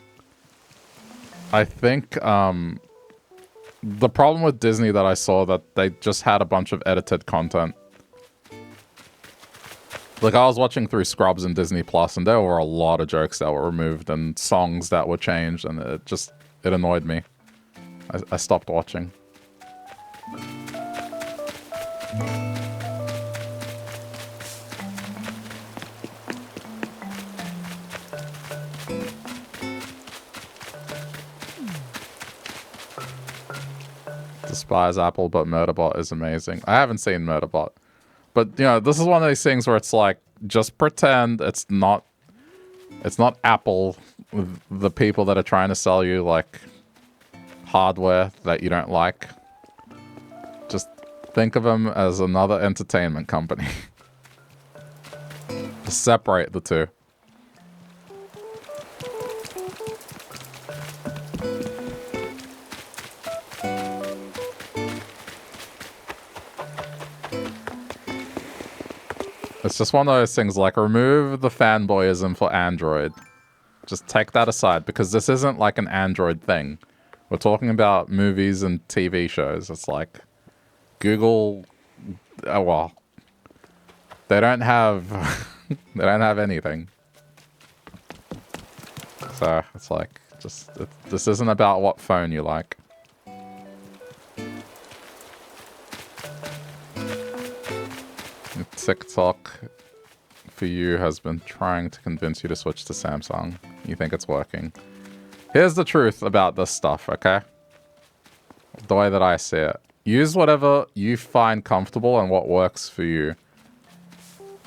I think the problem with Disney that I saw that they just had a bunch of edited content. Like, I was watching through Scrubs and Disney Plus, and there were a lot of jokes that were removed and songs that were changed, and it annoyed me. I stopped watching. Despise Apple, but Murderbot is amazing. I haven't seen Murderbot. But, you know, this is one of these things where it's like, just pretend it's not Apple, the people that are trying to sell you, like, hardware that you don't like. Just think of them as another entertainment company. Just separate the two. It's just one of those things, like, remove the fanboyism for Android. Just take that aside, because this isn't like an Android thing. We're talking about movies and TV shows. It's like, Google, oh well, they don't have, they don't have anything. So, it's like, just, this isn't about what phone you like. TikTok for you has been trying to convince you to switch to Samsung. You think it's working. Here's the truth about this stuff, okay? The way that I see it. Use whatever you find comfortable and what works for you.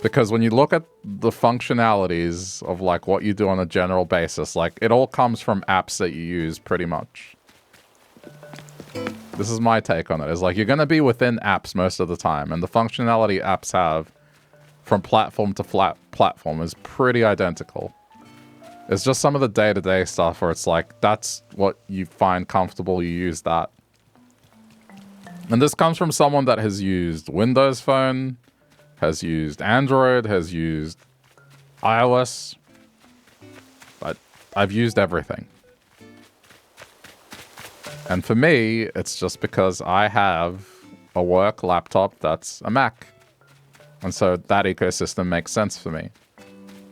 Because when you look at the functionalities of, like, what you do on a general basis, like, it all comes from apps that you use, pretty much. This is my take on it. It's like, you're going to be within apps most of the time, and the functionality apps have from platform to platform is pretty identical. It's just some of the day-to-day stuff where it's like, that's what you find comfortable, you use that. And this comes from someone that has used Windows Phone, has used Android, has used iOS. But I've used everything. And for me, it's just because I have a work laptop that's a Mac. And so that ecosystem makes sense for me.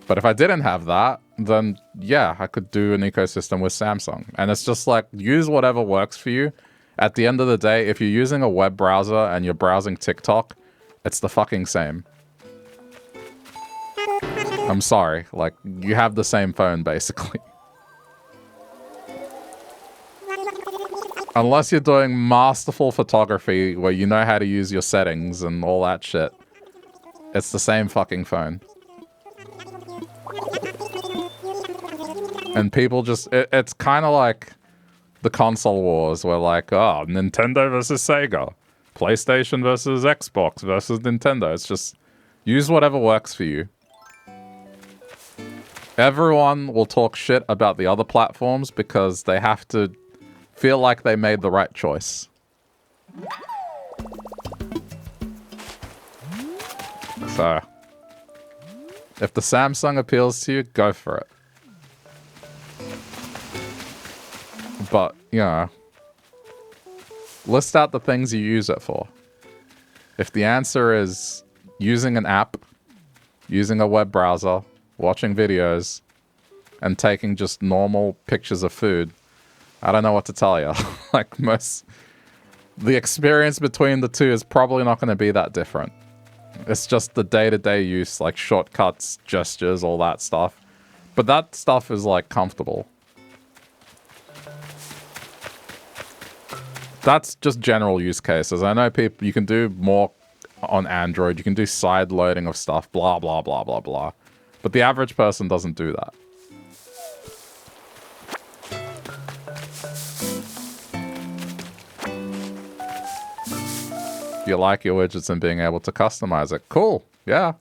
But if I didn't have that, then yeah, I could do an ecosystem with Samsung. And it's just like, use whatever works for you. At the end of the day, if you're using a web browser and you're browsing TikTok, it's the fucking same. I'm sorry. Like, you have the same phone, basically. Unless you're doing masterful photography where you know how to use your settings and all that shit. It's the same fucking phone. And people just... It's kind of like the console wars where, like, oh, Nintendo versus Sega. PlayStation versus Xbox versus Nintendo. It's just... use whatever works for you. Everyone will talk shit about the other platforms because they have to feel like they made the right choice. So, if the Samsung appeals to you, go for it. But, you know, list out the things you use it for. If the answer is using an app, using a web browser, watching videos, and taking just normal pictures of food, I don't know what to tell you. Like the experience between the two is probably not going to be that different. It's just the day-to-day use, like shortcuts, gestures, all that stuff. But that stuff is like comfortable. That's just general use cases. I know people, you can do more on Android. You can do side loading of stuff, blah, blah, blah, blah, blah. But the average person doesn't do that. You like your widgets and being able to customize it. Cool. Yeah.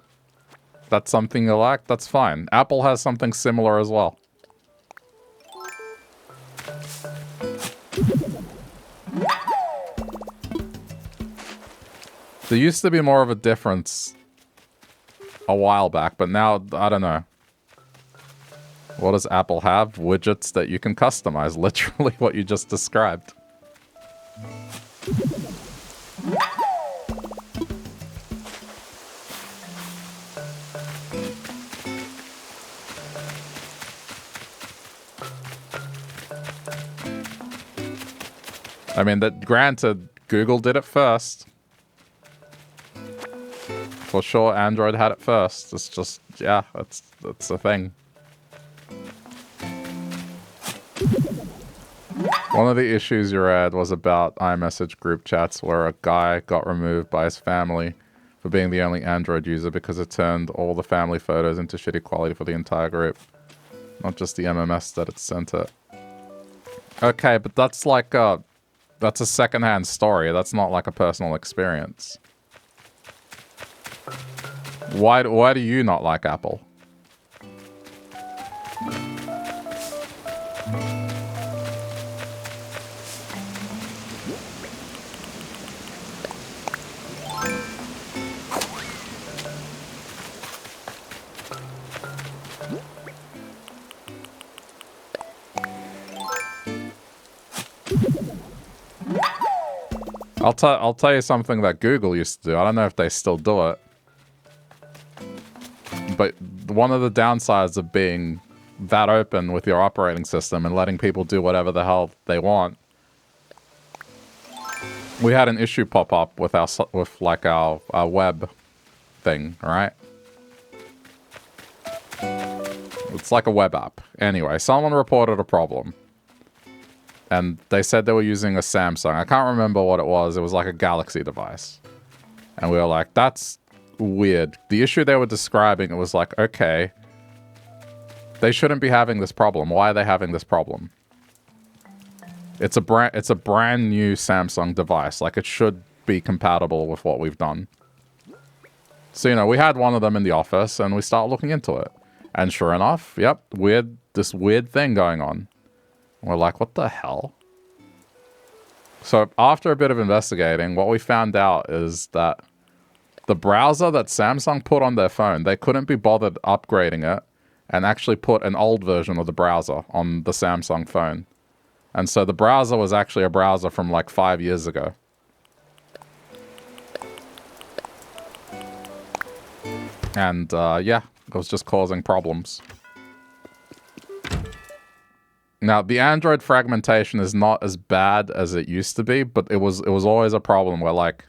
That's something you like. That's fine. Apple has something similar as well. There used to be more of a difference a while back, but now, I don't know. What does Apple have? Widgets that you can customize. Literally what you just described. I mean, granted, Google did it first. For sure, Android had it first. It's just, yeah, that's a thing. One of the issues you read was about iMessage group chats where a guy got removed by his family for being the only Android user because it turned all the family photos into shitty quality for the entire group. Not just the MMS that it sent it. Okay, but that's like that's a secondhand story. That's not like a personal experience. Why do you not like Apple? I'll tell you something that Google used to do. I don't know if they still do it. But one of the downsides of being that open with your operating system and letting people do whatever the hell they want, we had an issue pop up with our web thing, right? It's like a web app. Anyway, someone reported a problem. And they said they were using a Samsung. I can't remember what it was. It was like a Galaxy device. And we were like, that's weird. The issue they were describing, it was like, okay, they shouldn't be having this problem. Why are they having this problem? It's a brand new Samsung device. Like, it should be compatible with what we've done. So, you know, we had one of them in the office and we started looking into it. And sure enough, yep, this weird thing going on. We're like, what the hell? So after a bit of investigating, what we found out is that the browser that Samsung put on their phone, they couldn't be bothered upgrading it and actually put an old version of the browser on the Samsung phone. And so the browser was actually a browser from like 5 years ago. And yeah, it was just causing problems. Now, the Android fragmentation is not as bad as it used to be, but it was always a problem where, like,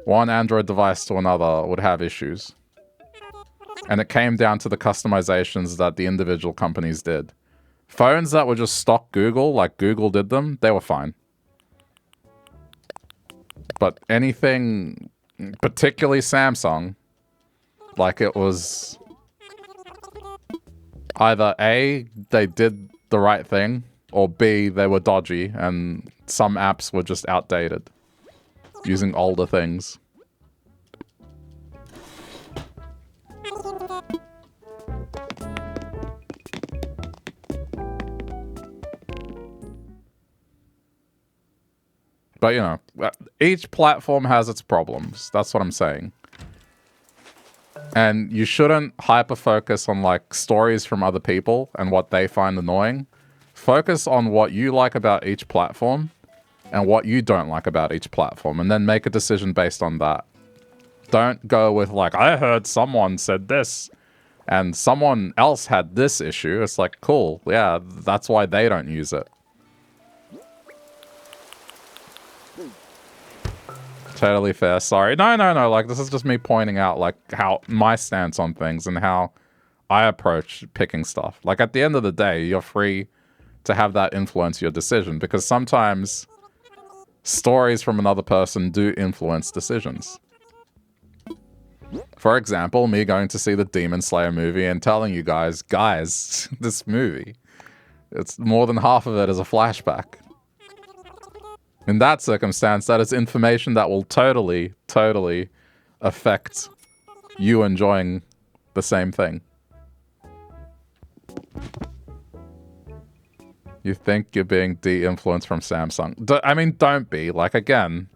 one Android device to another would have issues. And it came down to the customizations that the individual companies did. Phones that were just stock Google, like Google did them, they were fine. But anything, particularly Samsung, like it was either A, they did the right thing, or B, they were dodgy and some apps were just outdated, using older things. But, you know, each platform has its problems. That's what I'm saying. And you shouldn't hyper-focus on, like, stories from other people and what they find annoying. Focus on what you like about each platform and what you don't like about each platform, and then make a decision based on that. Don't go with like, I heard someone said this and someone else had this issue. It's like, cool. Yeah, that's why they don't use it. Totally fair. Sorry. No. Like, this is just me pointing out, like, how my stance on things and how I approach picking stuff. Like, at the end of the day, you're free to have that influence your decision because sometimes stories from another person do influence decisions. For example, me going to see the Demon Slayer movie and telling you guys, this movie, it's more than half of it is a flashback. In that circumstance, that is information that will totally affect you enjoying the same thing. You think you're being de-influenced from Samsung. I mean, don't be. Like, again,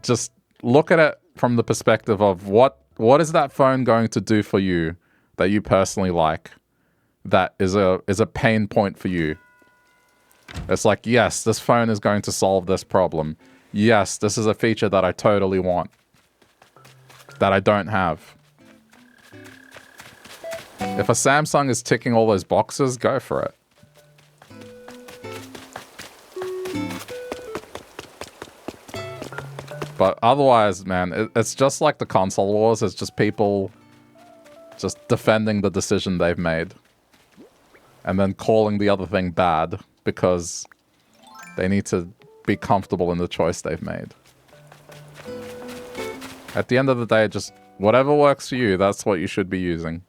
just look at it from the perspective of what is that phone going to do for you that you personally like that is a pain point for you. It's like, yes, this phone is going to solve this problem. Yes, this is a feature that I totally want. That I don't have. If a Samsung is ticking all those boxes, go for it. But otherwise, man, it's just like the console wars. It's just people just defending the decision they've made. And then calling the other thing bad because they need to be comfortable in the choice they've made. At the end of the day, just whatever works for you, that's what you should be using.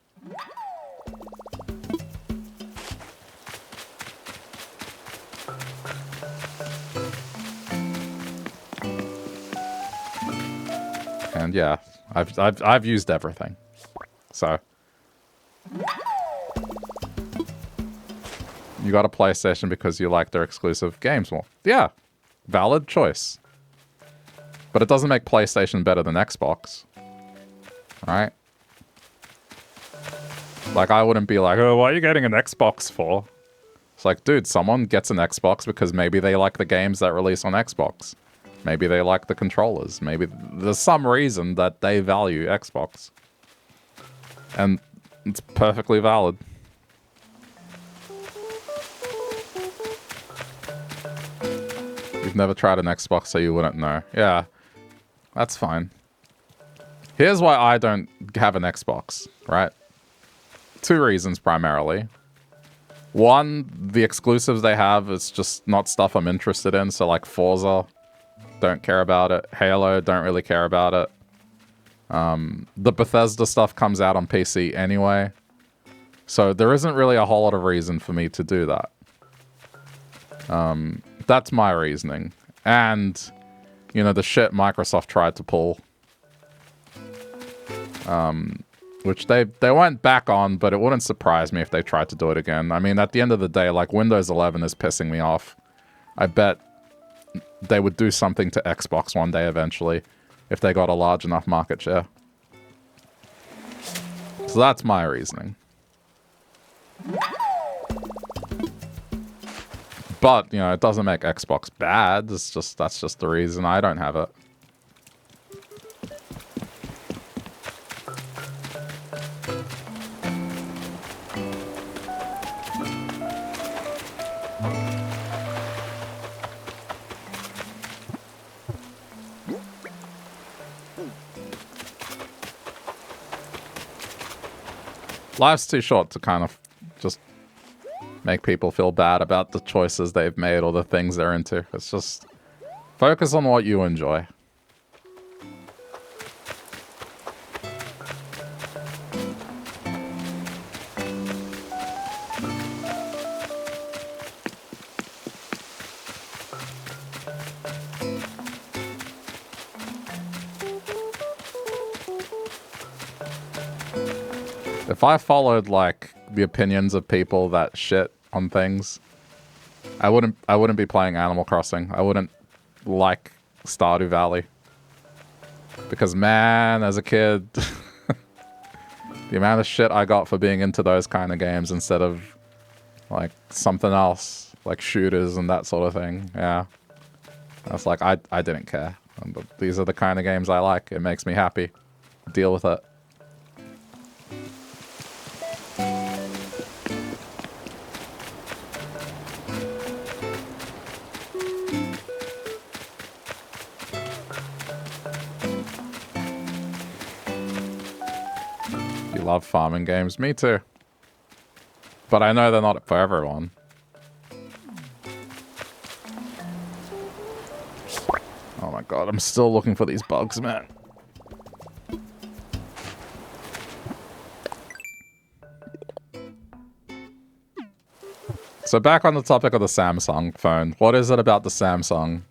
And yeah, I've used everything. So you got a PlayStation because you like their exclusive games more. Yeah, valid choice. But it doesn't make PlayStation better than Xbox. Right? Like, I wouldn't be like, oh, what are you getting an Xbox for? It's like, dude, someone gets an Xbox because maybe they like the games that release on Xbox. Maybe they like the controllers. Maybe there's some reason that they value Xbox. And it's perfectly valid. You've never tried an Xbox, so you wouldn't know. Yeah, that's fine. Here's why I don't have an Xbox, right? 2 reasons primarily. One, the exclusives they have is just not stuff I'm interested in. So like Forza, don't care about it. Halo, don't really care about it. The Bethesda stuff comes out on PC anyway. So there isn't really a whole lot of reason for me to do that. That's my reasoning. And, you know, the shit Microsoft tried to pull. Which they went back on, but it wouldn't surprise me if they tried to do it again. I mean, at the end of the day, like, Windows 11 is pissing me off. I bet they would do something to Xbox one day eventually if they got a large enough market share. So that's my reasoning. But, you know, it doesn't make Xbox bad. It's just, that's just the reason I don't have it. Life's too short to kind of just make people feel bad about the choices they've made or the things they're into. It's just focus on what you enjoy. If I followed, like, the opinions of people that shit on things, I wouldn't be playing Animal Crossing. I wouldn't like Stardew Valley. Because, man, as a kid, the amount of shit I got for being into those kind of games instead of, like, something else, like shooters and that sort of thing, yeah. I was like, I didn't care. And these are the kind of games I like. It makes me happy. Deal with it. You love farming games? Me too. But I know they're not for everyone. Oh my god, I'm still looking for these bugs, man. So back on the topic of the Samsung phone, what is it about the Samsung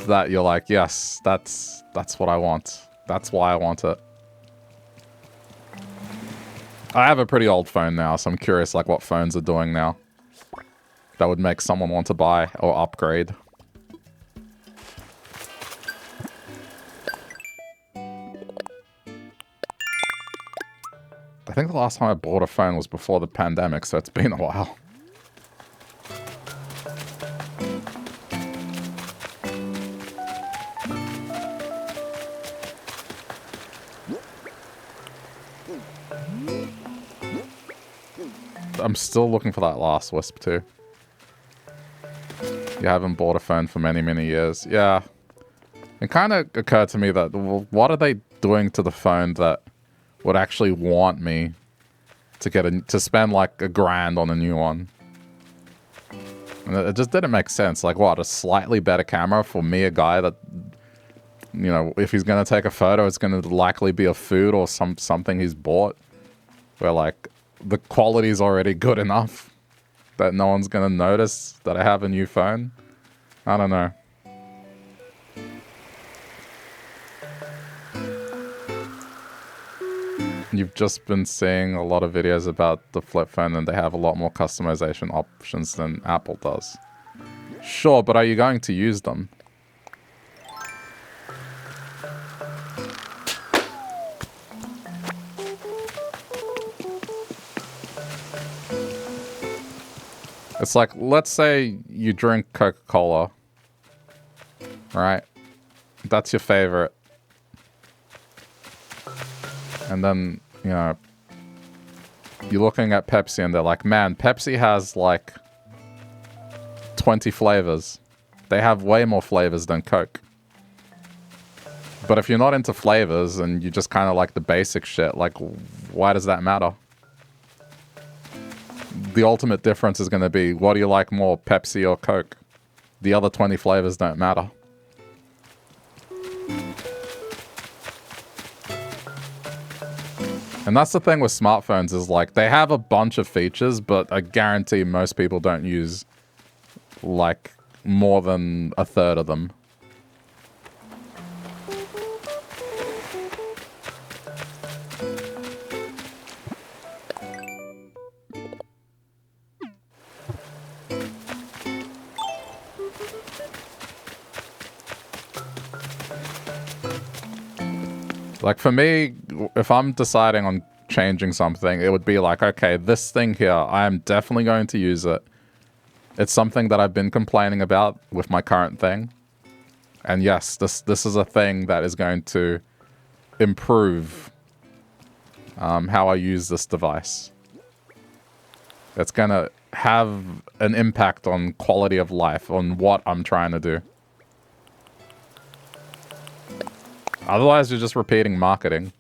that you're like, yes, that's what I want. That's why I want it. I have a pretty old phone now, so I'm curious like what phones are doing now that would make someone want to buy or upgrade. I think the last time I bought a phone was before the pandemic, so it's been a while. I'm still looking for that last wisp too. You haven't bought a phone for many, many years. Yeah. It kind of occurred to me that, well, what are they doing to the phone that would actually want me to to spend like $1,000 on a new one? And it just didn't make sense. Like, what, a slightly better camera for me, a guy that, you know, if he's going to take a photo, it's going to likely be a food or something he's bought, where like the quality's already good enough that no one's going to notice that I have a new phone. I don't know. You've just been seeing a lot of videos about the flip phone, and they have a lot more customization options than Apple does. Sure, but are you going to use them? It's like, let's say you drink Coca-Cola, right? That's your favorite. And then, you know, you're looking at Pepsi and they're like, man, Pepsi has like 20 flavors. They have way more flavors than Coke. But if you're not into flavors and you just kind of like the basic shit, like, why does that matter? The ultimate difference is going to be, what do you like more, Pepsi or Coke? The other 20 flavors don't matter. And that's the thing with smartphones, is like, they have a bunch of features, but I guarantee most people don't use like more than a third of them. Like, for me, if I'm deciding on changing something, it would be like, okay, this thing here, I am definitely going to use it. It's something that I've been complaining about with my current thing. And yes, this is a thing that is going to improve how I use this device. It's going to have an impact on quality of life, on what I'm trying to do. Otherwise, you're just repeating marketing.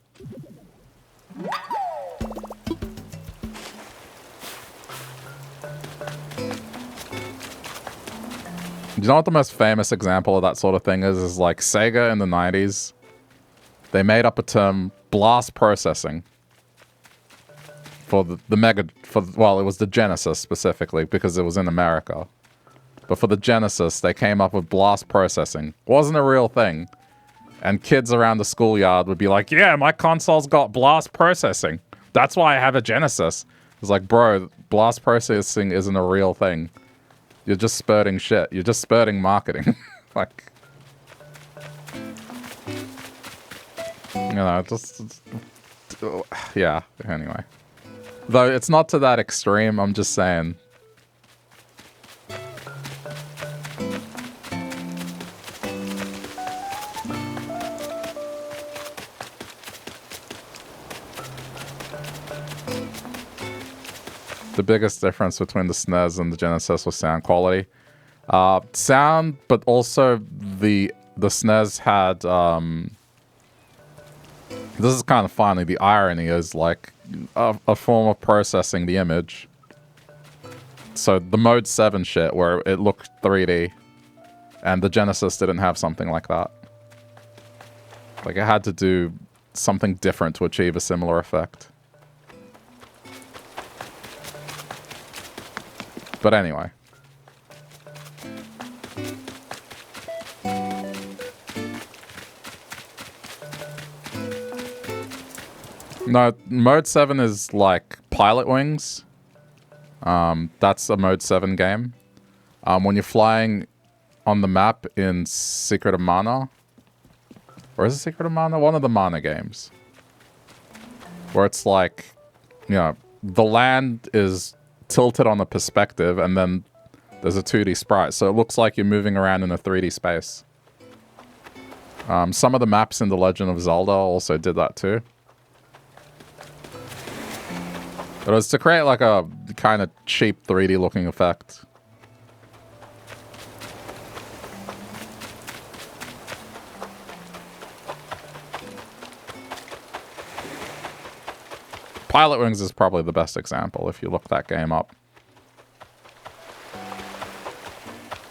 You know what the most famous example of that sort of thing is? Is like Sega in the 90s. They made up a term, blast processing. For the Mega... well, it was the Genesis specifically, because it was in America. But for the Genesis, they came up with blast processing. Wasn't a real thing. And kids around the schoolyard would be like, yeah, my console's got blast processing. That's why I have a Genesis. It's like, bro, blast processing isn't a real thing. You're just spurting shit. You're just spurting marketing. Like, you know, just yeah, anyway. Though it's not to that extreme, I'm just saying. the biggest difference between the SNES and the Genesis was sound quality. Sound, but also the SNES had, this is kind of funny, the irony is like a form of processing the image. So the Mode 7 shit where it looked 3D and the Genesis didn't have something like that. Like it had to do something different to achieve a similar effect. But anyway. No, Mode 7 is like Pilot Wings. That's a Mode 7 game. When you're flying on the map in Secret of Mana. Or is it Secret of Mana? One of the Mana games. Where it's like, you know, the land is tilted on a perspective and then there's a 2D sprite. So it looks like you're moving around in a 3D space. Some of the maps in The Legend of Zelda also did that too. But it was to create like a kind of cheap 3D looking effect. Pilot Wings is probably the best example if you look that game up.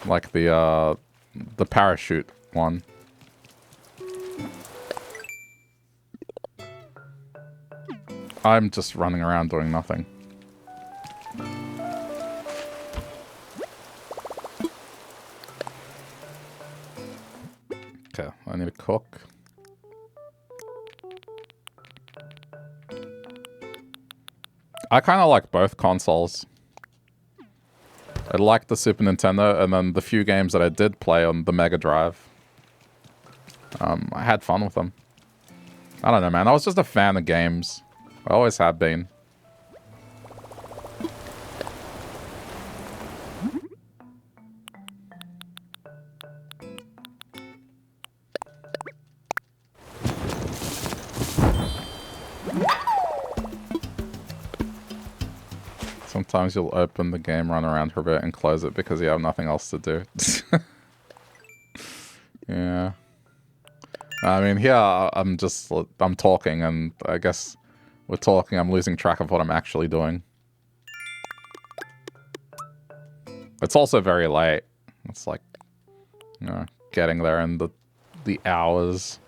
Like the parachute one. I'm just running around doing nothing. Okay, I need to cook. I kind of like both consoles. I like the Super Nintendo, and then the few games that I did play on the Mega Drive. I had fun with them. I don't know, man. I was just a fan of games. I always have been. Sometimes you'll open the game, run around for a bit, and close it because you have nothing else to do. Yeah. I mean, here I'm talking, and I guess we're talking, I'm losing track of what I'm actually doing. It's also very late. It's like, you know, getting there in the hours.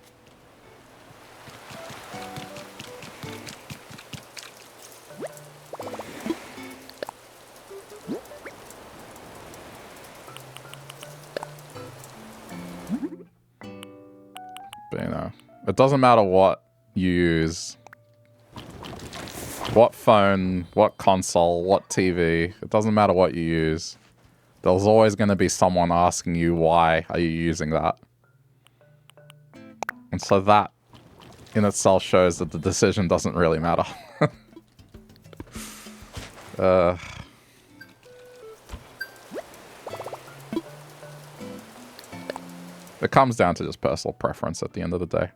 But, you know, it doesn't matter what you use. What phone, what console, what TV. It doesn't matter what you use. There's always going to be someone asking you why are you using that. And so that in itself shows that the decision doesn't really matter. It comes down to just personal preference at the end of the day.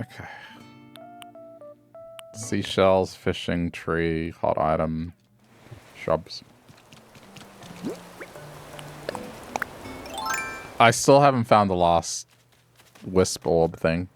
Okay. Seashells, fishing, tree, hot item, shrubs. I still haven't found the last wisp orb thing.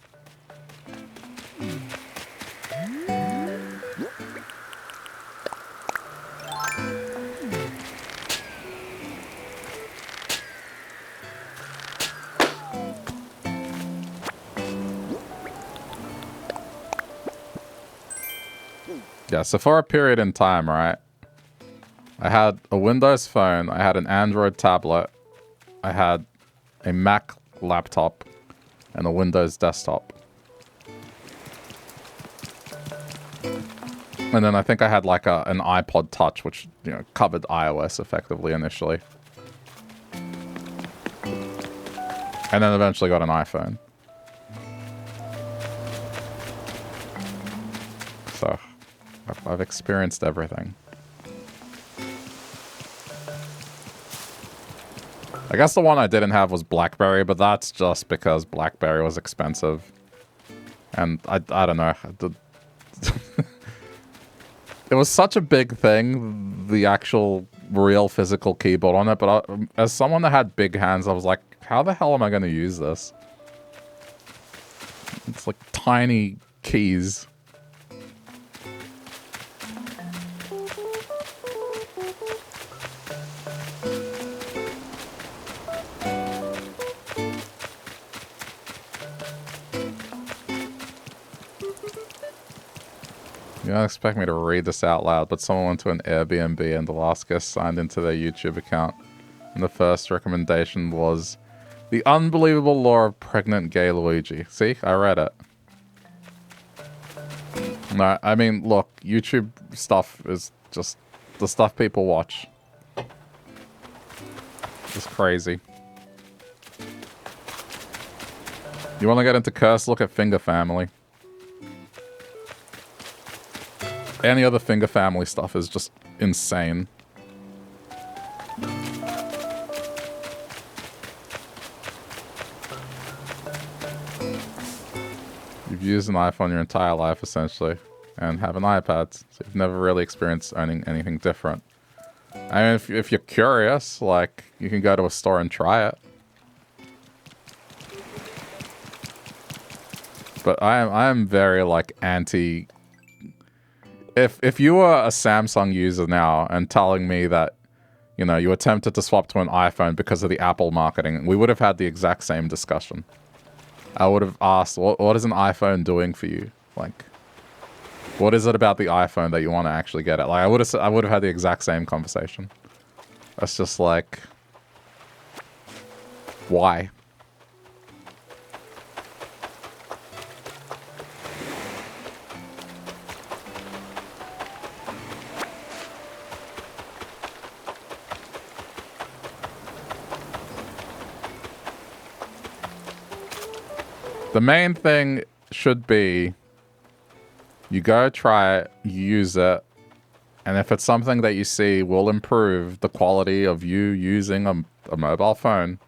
Yeah, so for a period in time, right, I had a Windows phone, I had an Android tablet, I had a Mac laptop, and a Windows desktop. And then I think I had like an iPod Touch, which, you know, covered iOS effectively initially. And then eventually got an iPhone. So, I've experienced everything. I guess the one I didn't have was BlackBerry, but that's just because BlackBerry was expensive. And I don't know. It was such a big thing, the actual real physical keyboard on it, but as someone that had big hands, I was like, how the hell am I going to use this? It's like tiny keys. You don't expect me to read this out loud, but someone went to an Airbnb and the last guest signed into their YouTube account. And the first recommendation was The Unbelievable Law of Pregnant Gay Luigi. See? I read it. No, I mean, look, YouTube stuff is just the stuff people watch. It's crazy. You want to get into curse? Look at Finger Family. Any other Finger Family stuff is just insane. You've used an iPhone your entire life, essentially, and have an iPad, so you've never really experienced owning anything different. I mean, if you're curious, like, you can go to a store and try it. But I am very, like, anti... If you were a Samsung user now and telling me that, you know, you attempted to swap to an iPhone because of the Apple marketing, we would have had the exact same discussion. I would have asked, what is an iPhone doing for you? Like, what is it about the iPhone that you want to actually get at? Like, I would have had the exact same conversation. That's just like, why? The main thing should be you go try it, you use it, and if it's something that you see will improve the quality of you using a mobile phone,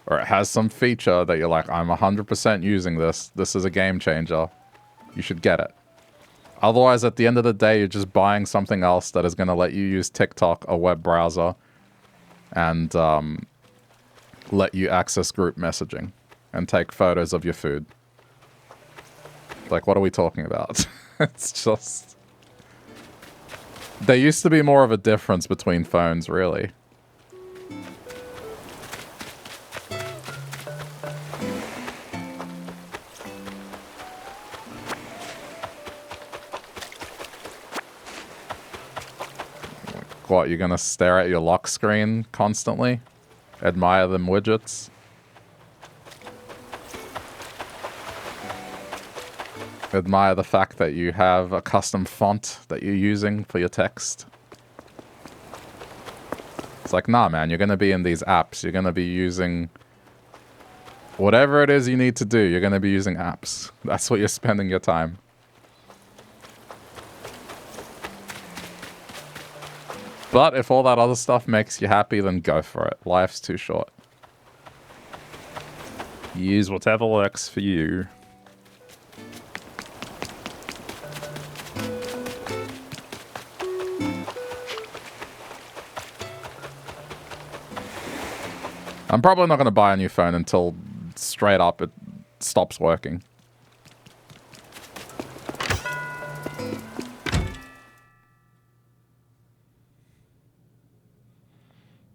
or it has some feature that you're like, I'm 100% using this, this is a game changer, you should get it. Otherwise, at the end of the day, you're just buying something else that is going to let you use TikTok, a web browser, and let you access group messaging. And take photos of your food. Like, what are we talking about? It's just... There used to be more of a difference between phones, really. What, you're gonna stare at your lock screen constantly? Admire them widgets? Admire the fact that you have a custom font that you're using for your text. It's like, nah, man, you're going to be in these apps. You're going to be using whatever it is you need to do. You're going to be using apps. That's what you're spending your time. But if all that other stuff makes you happy, then go for it. Life's too short. Use whatever works for you. I'm probably not going to buy a new phone until straight up it stops working.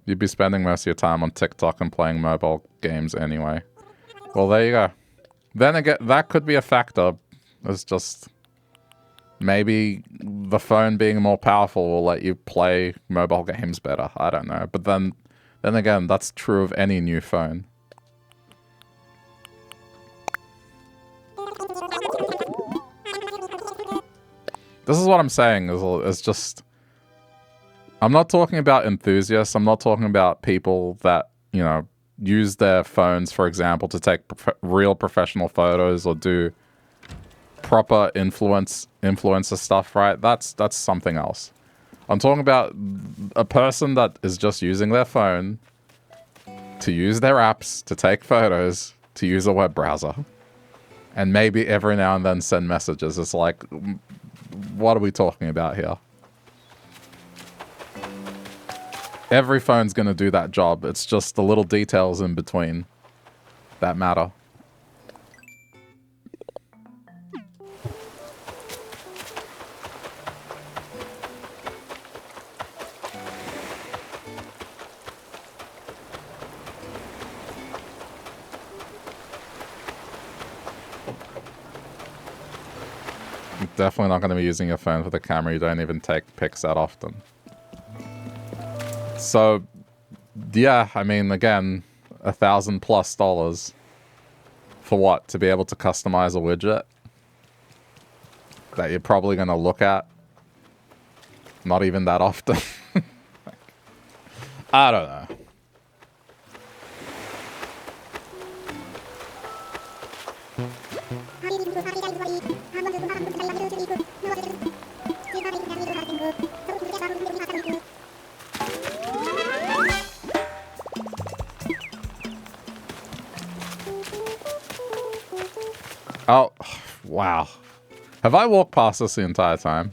You'd be spending most of your time on TikTok and playing mobile games anyway. Well, there you go. Then again, that could be a factor. It's just... Maybe the phone being more powerful will let you play mobile games better. I don't know. But then again, that's true of any new phone. This is what I'm saying, is just... I'm not talking about enthusiasts. I'm not talking about people that, you know, use their phones, for example, to take real professional photos or do proper influencer stuff, right? That's something else. I'm talking about a person that is just using their phone to use their apps, to take photos, to use a web browser. And maybe every now and then send messages. It's like, what are we talking about here? Every phone's going to do that job. It's just the little details in between that matter. Definitely not going to be using your phone for the camera. You don't even take pics that often. So, yeah, I mean, again, $1,000+ for what? To be able to customize a widget that you're probably going to look at not even that often. I don't know. Oh, wow. Have I walked past this the entire time?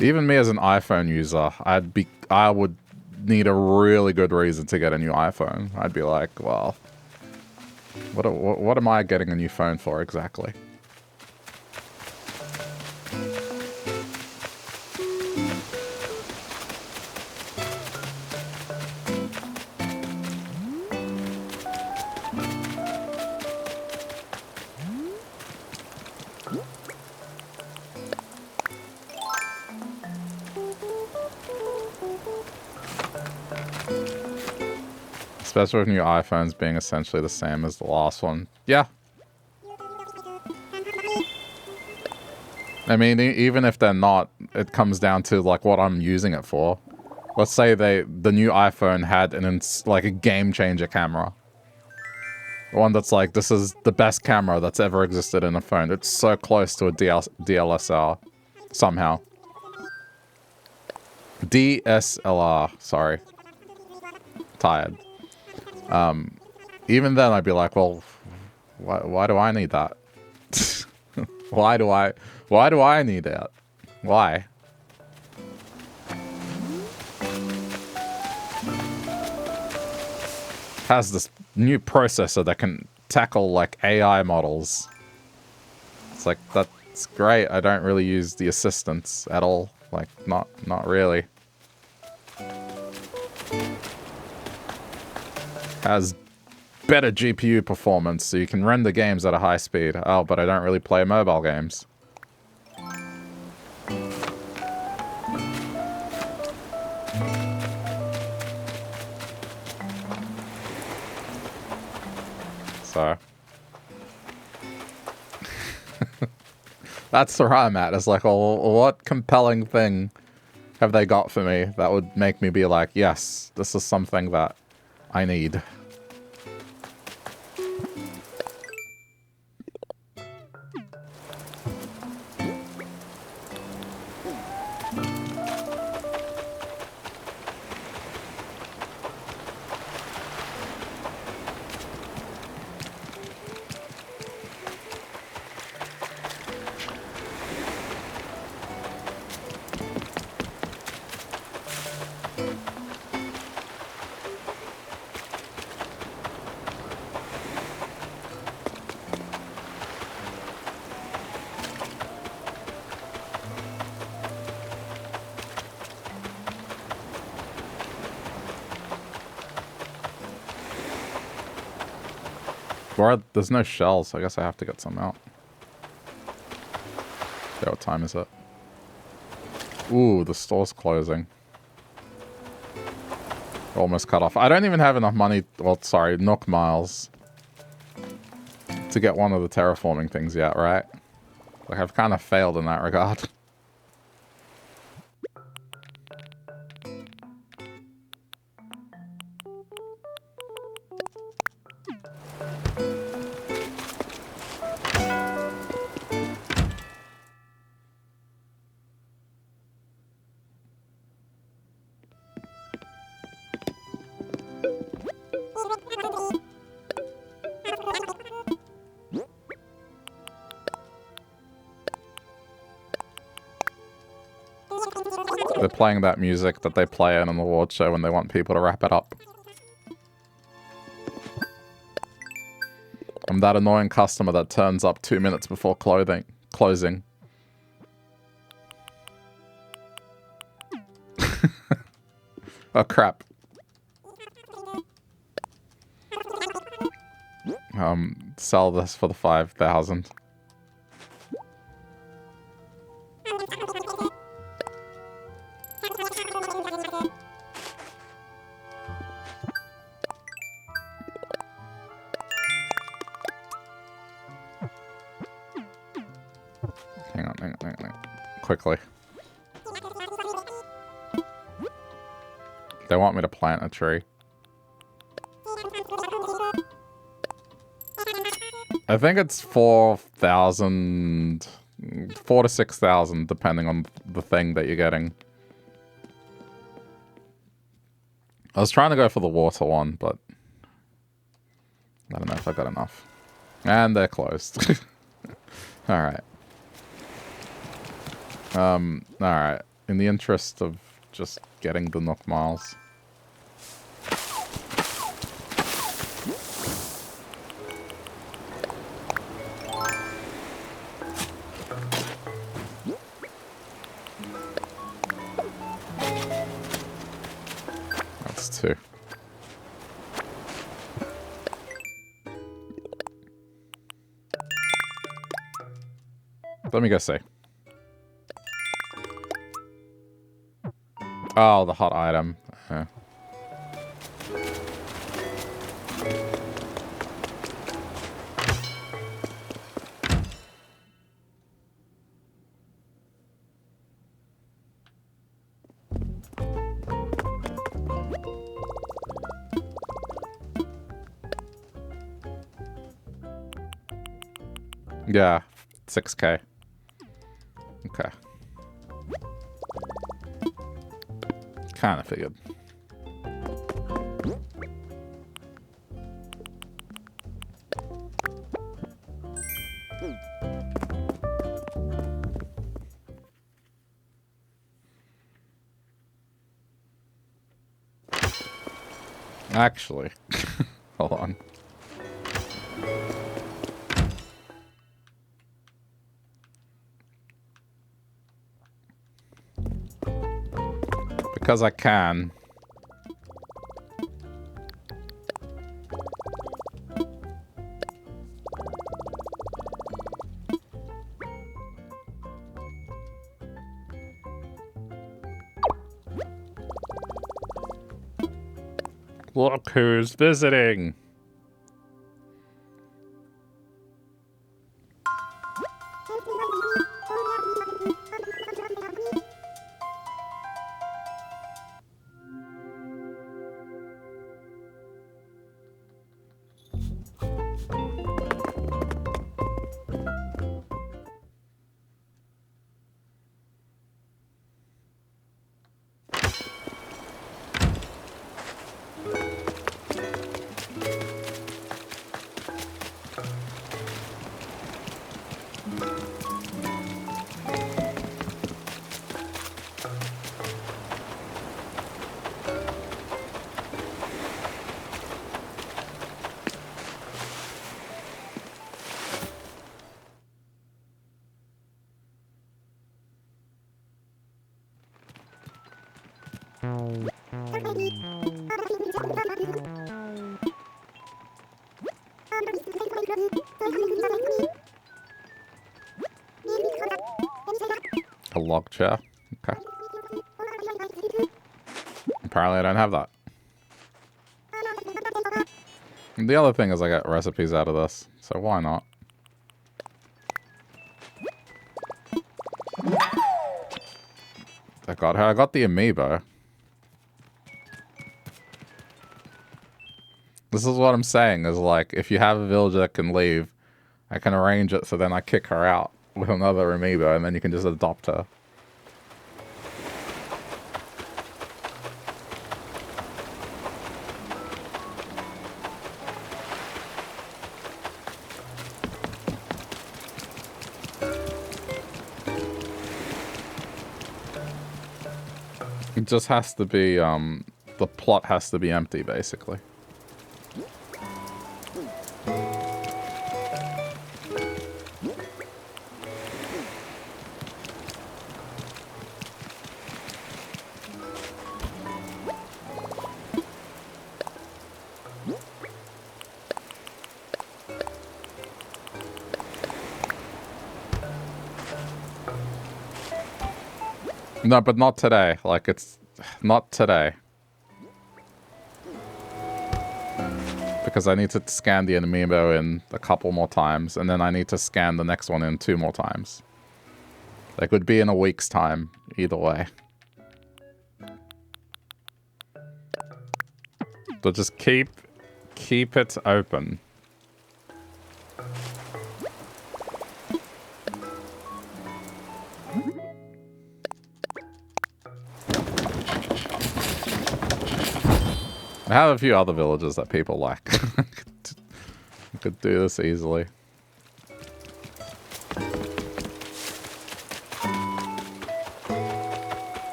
Even me as an iPhone user, I would need a really good reason to get a new iPhone. I'd be like, well, what am I getting a new phone for exactly? Especially with new iPhones being essentially the same as the last one. Yeah. I mean, even if they're not, it comes down to like what I'm using it for. Let's say the new iPhone had like a game changer camera. One that's like, this is the best camera that's ever existed in a phone. It's so close to a DLSR somehow. DSLR, sorry. Tired. Even then I'd be like, well, why do I need that? Why do I need that? Why? Has this new processor that can tackle like AI models. It's like, that's great. I don't really use the assistants at all. Like, not really. Has better GPU performance, so you can render games at a high speed. Oh, but I don't really play mobile games. So that's where I'm at. It's like, well, what compelling thing have they got for me that would make me be like, yes, this is something that I need. There's no shells, so I guess I have to get some out. Okay, what time is it? Ooh, the store's closing. Almost cut off. I don't even have enough money, well, sorry, Nook miles to get one of the terraforming things yet, right? Like, I've kind of failed in that regard. They're playing that music that they play in an award show when they want people to wrap it up. I'm that annoying customer that turns up 2 minutes before closing. Oh crap. Sell this for the 5,000. Hang on. Quickly. They want me to plant a tree. I think it's 4,000, 4 to 6,000, depending on the thing that you're getting. I was trying to go for the water one, but I don't know if I got enough. And they're closed. Alright. Alright. In the interest of just getting the Nook miles. That's 2. Let me go see. Oh, the hot item. Yeah, 6K. Okay. Kind of figured. Actually, hold on. Because I can. Look who's visiting. A log chair. Okay. Apparently I don't have that. And the other thing is I get recipes out of this, so why not? I got the amiibo. This is what I'm saying, is like, if you have a villager that can leave, I can arrange it so then I kick her out with another amiibo, and then you can just adopt her. It just has to be, the plot has to be empty, basically. No, but not today. Like, it's not today. Because I need to scan the amiibo in a couple more times, and then I need to scan the next one in 2 more times. Like, it would be in a week's time, either way. So just keep it open. I have a few other villages that people like. I could do this easily.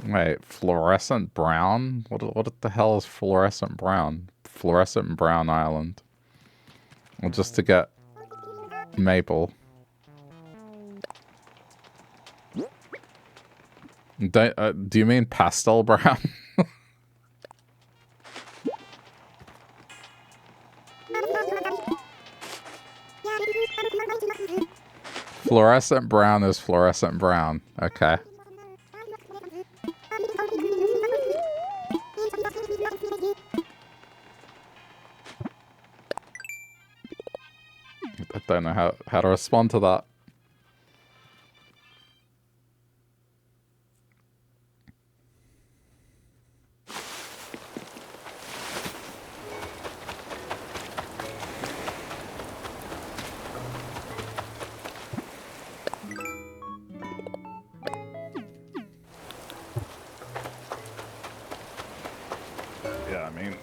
Wait, fluorescent brown? What the hell is fluorescent brown? Fluorescent brown island. Well, just to get maple. Do you mean pastel brown? Fluorescent brown is fluorescent brown. Okay. I don't know how to respond to that.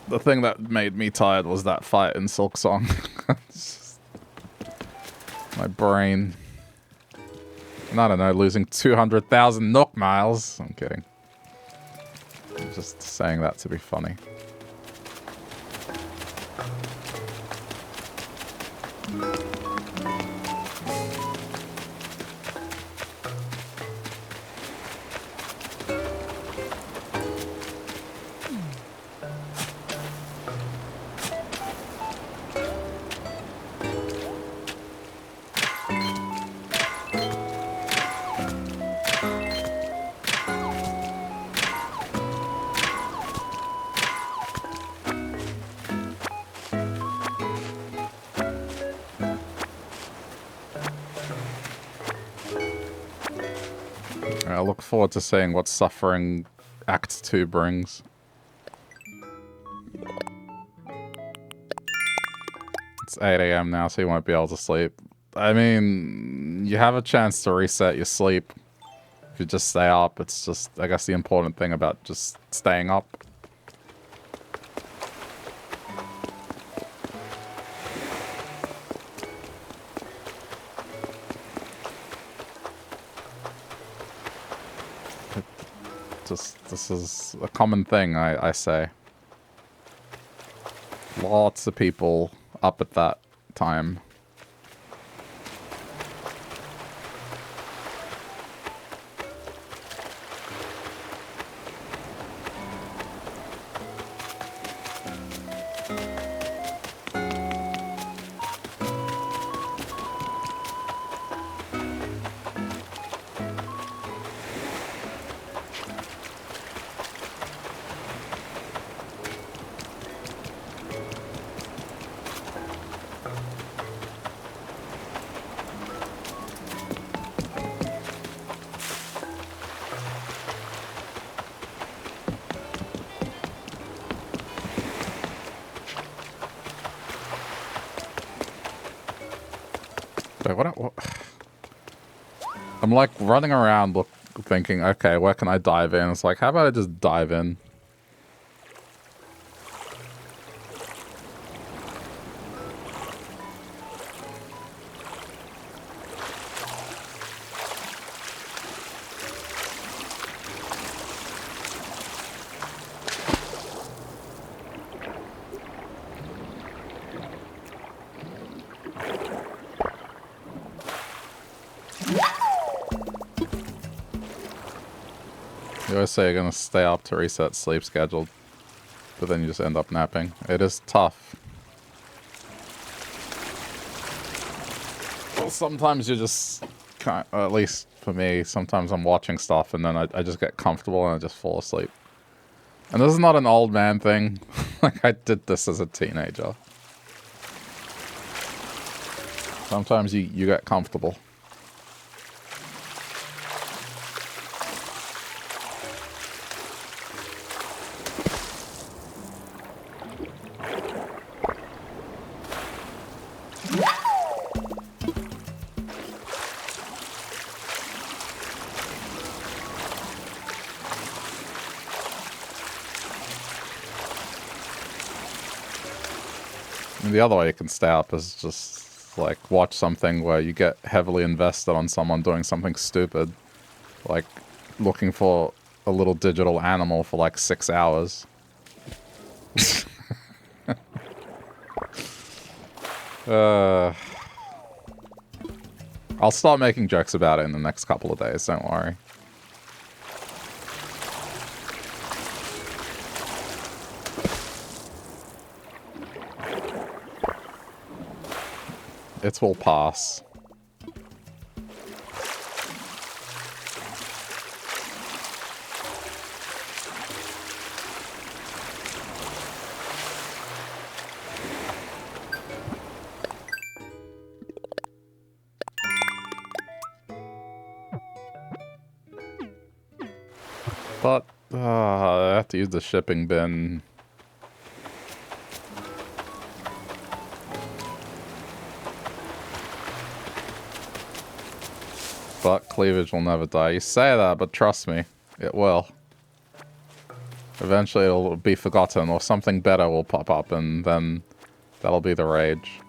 The thing that made me tired was that fight in Silk Song. My brain. And I don't know, losing 200,000 Nook miles. I'm kidding. I'm just saying that to be funny. I look forward to seeing what Suffering Act 2 brings. It's 8 AM now, so you won't be able to sleep. I mean, you have a chance to reset your sleep if you just stay up. It's just, I guess, the important thing about just staying up. This is a common thing, I say. Lots of people up at that time. Wait, what? I'm like running around thinking, okay, where can I dive in? It's like, how about I just dive in? You always say you're gonna stay up to reset sleep schedule, but then you just end up napping. It is tough. Well, sometimes you just can't, at least for me, sometimes I'm watching stuff and then I just get comfortable and I just fall asleep. And this is not an old man thing. Like, I did this as a teenager. Sometimes you get comfortable. The other way you can stay up is just, like, watch something where you get heavily invested on someone doing something stupid. Like, looking for a little digital animal for, like, 6 hours. I'll start making jokes about it in the next couple of days, don't worry. It will pass. But, I have to use the shipping bin. But cleavage will never die. You say that, but trust me, it will. Eventually it'll be forgotten, or something better will pop up, and then that'll be the rage.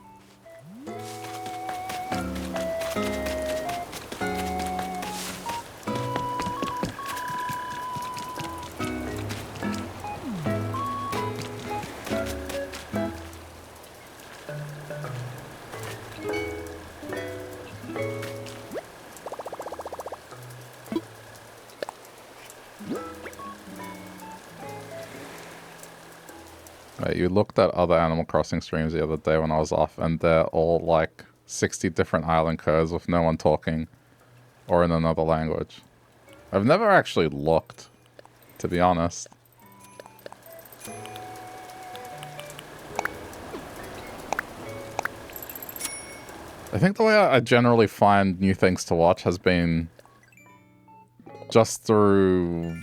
You looked at other Animal Crossing streams the other day when I was off, and they're all like 60 different island codes with no one talking or in another language. I've never actually looked, to be honest. I think the way I generally find new things to watch has been just through,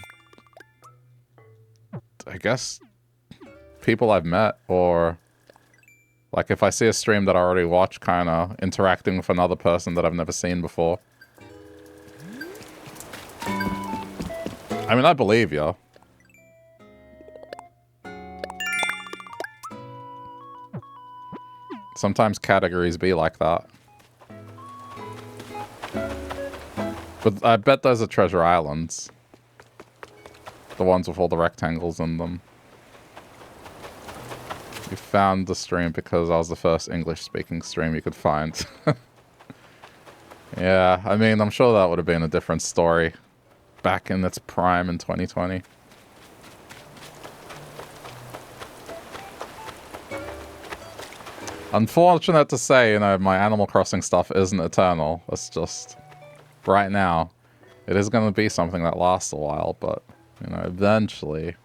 I guess, people I've met, or like if I see a stream that I already watch, kind of interacting with another person that I've never seen before. I mean, I believe you. Sometimes categories be like that. But I bet those are treasure islands. The ones with all the rectangles in them. You found the stream because I was the first English-speaking stream you could find. Yeah, I mean, I'm sure that would have been a different story back in its prime in 2020. Unfortunate to say, you know, my Animal Crossing stuff isn't eternal. It's just, right now, it is going to be something that lasts a while, but, you know, eventually,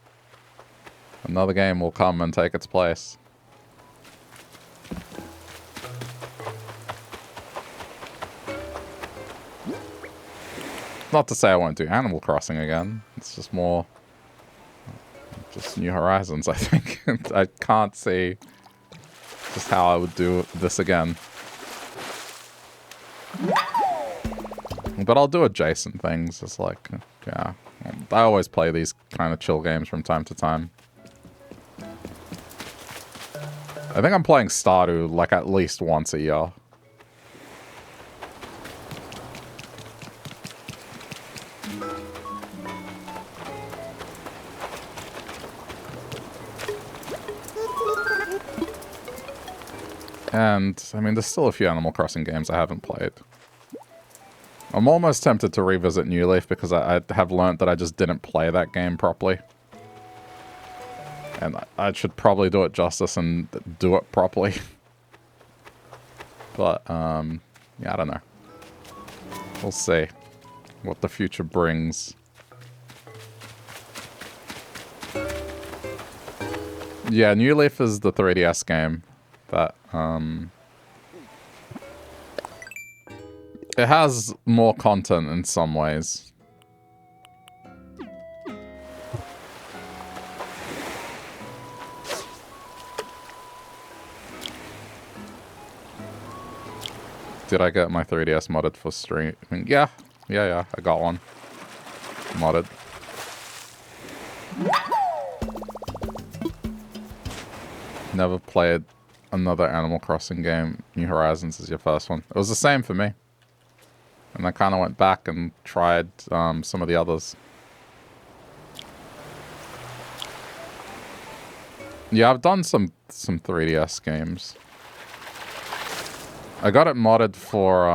another game will come and take its place. Not to say I won't do Animal Crossing again. It's just more, just New Horizons, I think. I can't see just how I would do this again. But I'll do adjacent things. It's like, yeah. I always play these kind of chill games from time to time. I think I'm playing Stardew like at least once a year. And, I mean, there's still a few Animal Crossing games I haven't played. I'm almost tempted to revisit New Leaf because I have learnt that I just didn't play that game properly. And I should probably do it justice and do it properly. But, yeah, I don't know. We'll see what the future brings. Yeah, New Leaf is the 3DS game that, it has more content in some ways. Did I get my 3DS modded for streaming? Yeah, I got one. Modded. Never played another Animal Crossing game. New Horizons is your first one. It was the same for me. And I kind of went back and tried some of the others. Yeah, I've done some 3DS games. I got it modded for,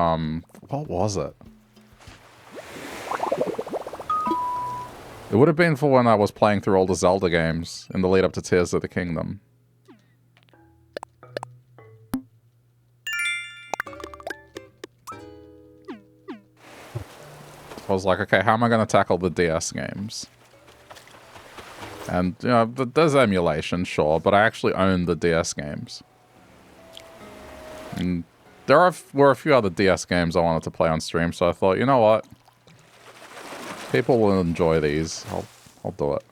what was it? It would have been for when I was playing through all the Zelda games in the lead up to Tears of the Kingdom. I was like, okay, how am I going to tackle the DS games? And, you know, there's emulation, sure, but I actually own the DS games. And there were a few other DS games I wanted to play on stream, so I thought, you know what? People will enjoy these. I'll do it.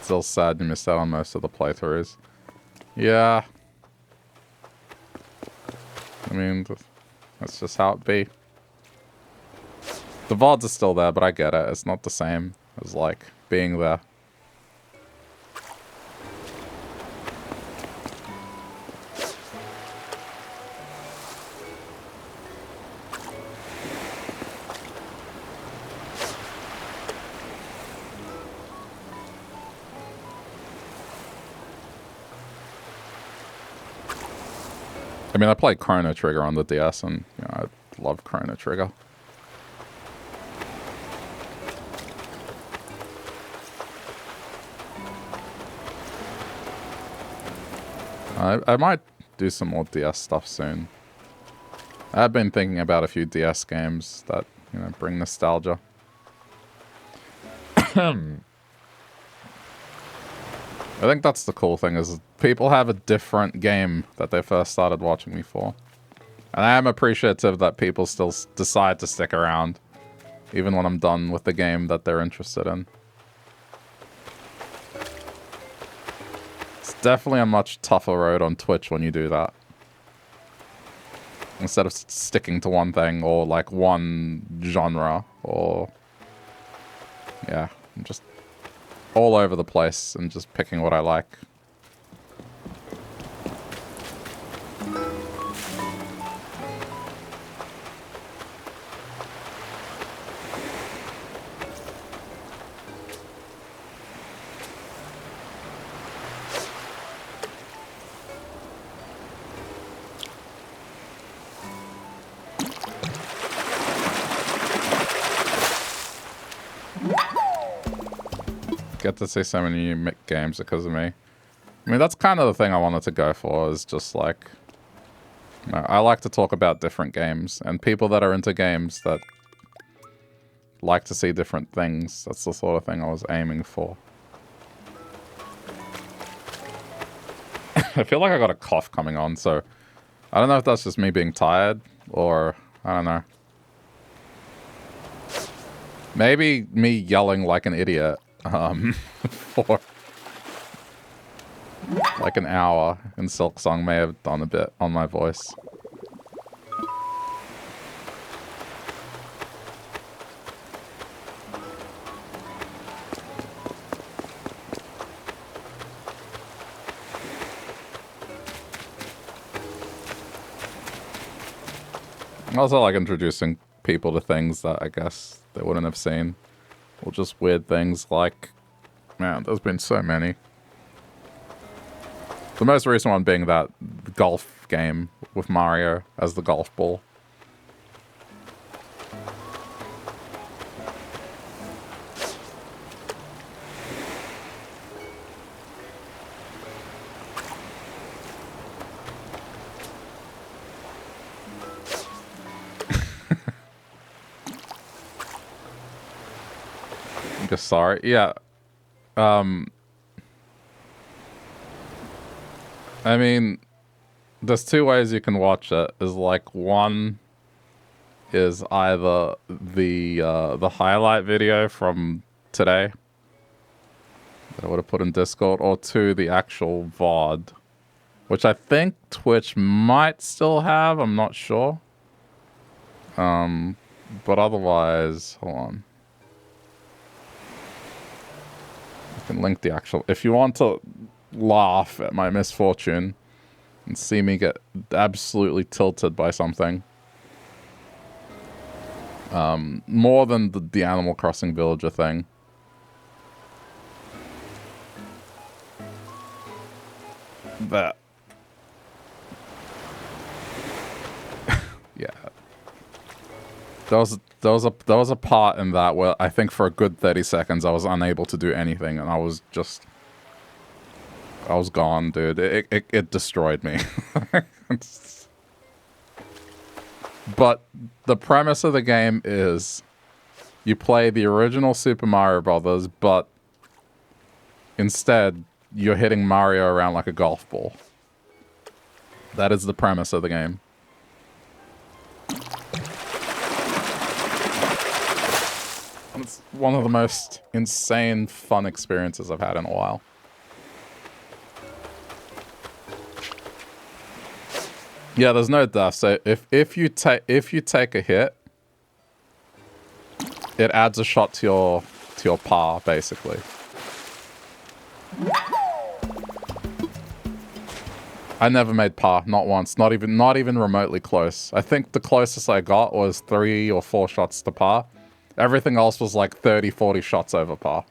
Still sad you missed out on most of the playthroughs. Yeah. I mean, that's just how it be. The VODs are still there, but I get it. It's not the same as, like, being there. I mean, I played Chrono Trigger on the DS, and, you know, I love Chrono Trigger. I might do some more DS stuff soon. I've been thinking about a few DS games that, you know, bring nostalgia. I think that's the cool thing, is people have a different game that they first started watching me for. And I am appreciative that people still decide to stick around, even when I'm done with the game that they're interested in. It's definitely a much tougher road on Twitch when you do that. Instead of sticking to one thing, or like one genre, or... yeah, I'm just all over the place and just picking what I like. Get to see so many new games because of me. I mean, that's kind of the thing I wanted to go for, is just like... you know, I like to talk about different games, and people that are into games that like to see different things, that's the sort of thing I was aiming for. I feel like I got a cough coming on, so... I don't know if that's just me being tired, or... I don't know. Maybe me yelling like an idiot. For Like an hour in Silk Song may have done a bit on my voice. I also like introducing people to things that I guess they wouldn't have seen. Or just weird things like... Man, there's been so many. The most recent one being that golf game with Mario as the golf ball. I'm just sorry. Yeah. I mean, there's two ways you can watch it. Is like one is either the highlight video from today that I would have put in Discord, or two, the actual VOD, which I think Twitch might still have. I'm not sure. But otherwise, hold on. I can link the actual. If you want to laugh at my misfortune and see me get absolutely tilted by something, more than the Animal Crossing villager thing, that yeah, there was a part in that where I think for a good 30 seconds I was unable to do anything, and I was gone, dude. It destroyed me. But the premise of the game is you play the original Super Mario Brothers, but instead you're hitting Mario around like a golf ball. That is the premise of the game. And it's one of the most insane fun experiences I've had in a while. Yeah, there's no death. So if you take a hit, it adds a shot to your par, basically. I never made par, not once, not even remotely close. I think the closest I got was 3 or 4 shots to par. Everything else was like 30, 40 shots over par.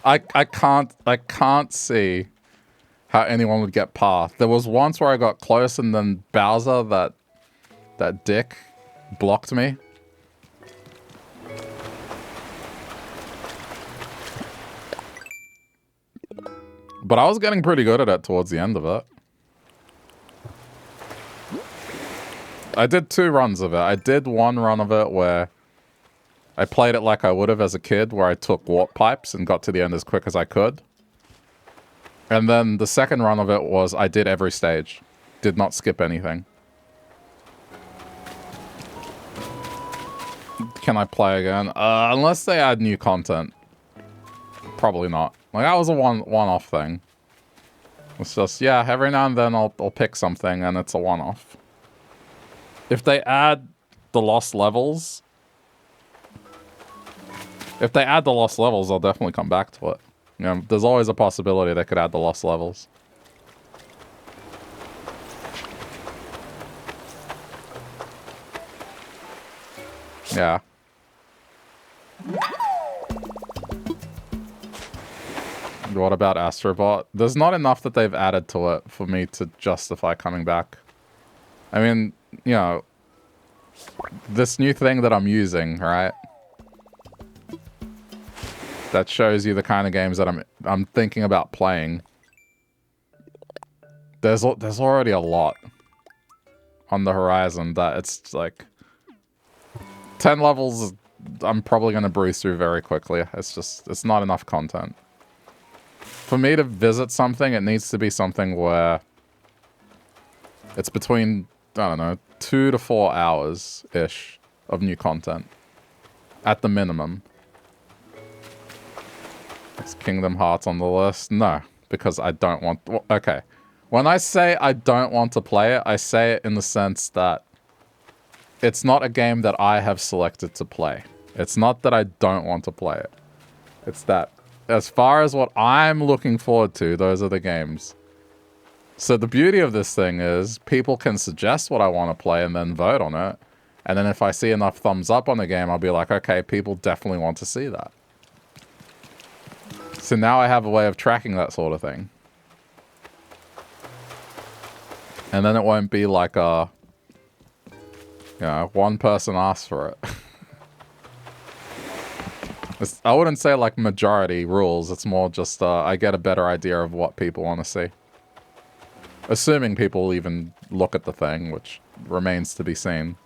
I can't see how anyone would get par. There was once where I got close and then Bowser, that dick, blocked me. But I was getting pretty good at it towards the end of it. I did 2 runs of it. I did 1 run of it where I played it like I would have as a kid, where I took warp pipes and got to the end as quick as I could. And then the second run of it was I did every stage. Did not skip anything. Can I play again? Unless they add new content. Probably not. Like, that was a one-off thing. It's just, yeah, every now and then I'll pick something and it's a one-off. If they add the lost levels... If they add the lost levels, I'll definitely come back to it. You know, there's always a possibility they could add the lost levels. Yeah. What about Astrobot? There's not enough that they've added to it for me to justify coming back. I mean, you know, this new thing that I'm using, right? That shows you the kind of games that I'm thinking about playing. There's already a lot on the horizon that it's like 10 levels I'm probably going to breeze through very quickly. It's not enough content. For me to visit something, it needs to be something where it's between, I don't know, 2 to 4 hours-ish of new content. At the minimum. Is Kingdom Hearts on the list? No, because I don't want... Well, okay. When I say I don't want to play it, I say it in the sense that it's not a game that I have selected to play. It's not that I don't want to play it. It's that, as far as what I'm looking forward to, those are the games. So the beauty of this thing is people can suggest what I want to play and then vote on it. And then if I see enough thumbs up on the game, I'll be like, okay, people definitely want to see that. So now I have a way of tracking that sort of thing. And then it won't be like a, you know, one person asked for it. I wouldn't say like majority rules. It's more just I get a better idea of what people want to see. Assuming people even look at the thing, which remains to be seen.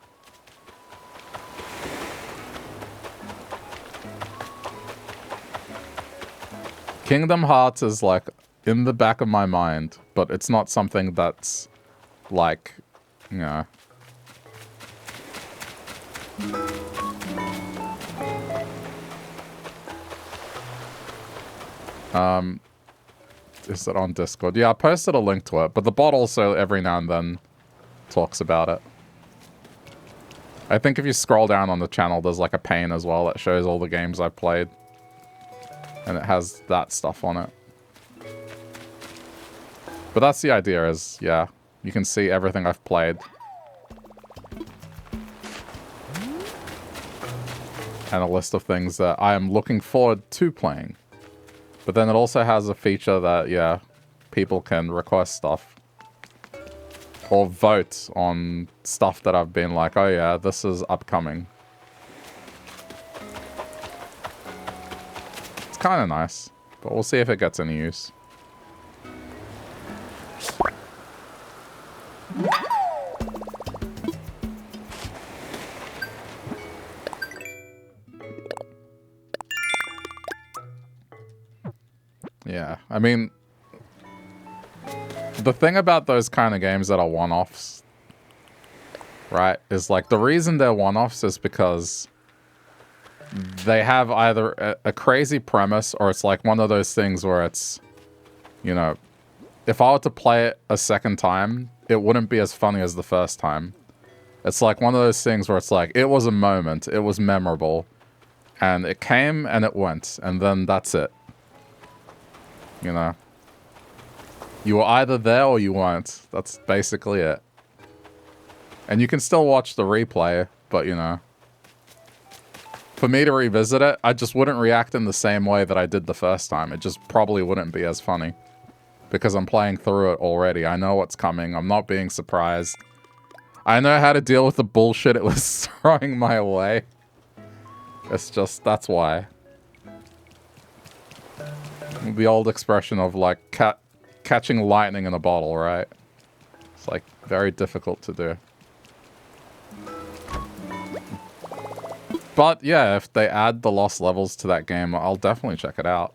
Kingdom Hearts is like in the back of my mind, but it's not something that's like, you know. Is it on Discord? Yeah, I posted a link to it, but the bot also every now and then talks about it. I think if you scroll down on the channel, there's like a pane as well that shows all the games I've played. And it has that stuff on it. But that's the idea is, yeah, you can see everything I've played. And a list of things that I am looking forward to playing. But then it also has a feature that, yeah, people can request stuff. Or vote on stuff that I've been like, oh yeah, this is upcoming. It's kind of nice, but we'll see if it gets any use. Yeah, I mean, the thing about those kind of games that are one-offs, right, is like the reason they're one-offs is because they have either a crazy premise or it's like one of those things where it's, you know, if I were to play it a second time, it wouldn't be as funny as the first time. It's like one of those things where it's like, it was a moment, it was memorable, and it came and it went, and then that's it. You know? You were either there or you weren't. That's basically it. And you can still watch the replay, but you know. For me to revisit it, I just wouldn't react in the same way that I did the first time. It just probably wouldn't be as funny. Because I'm playing through it already. I know what's coming. I'm not being surprised. I know how to deal with the bullshit it was throwing my way. It's just, that's why. The old expression of like catching lightning in a bottle, right? It's like very difficult to do. But yeah, if they add the lost levels to that game, I'll definitely check it out.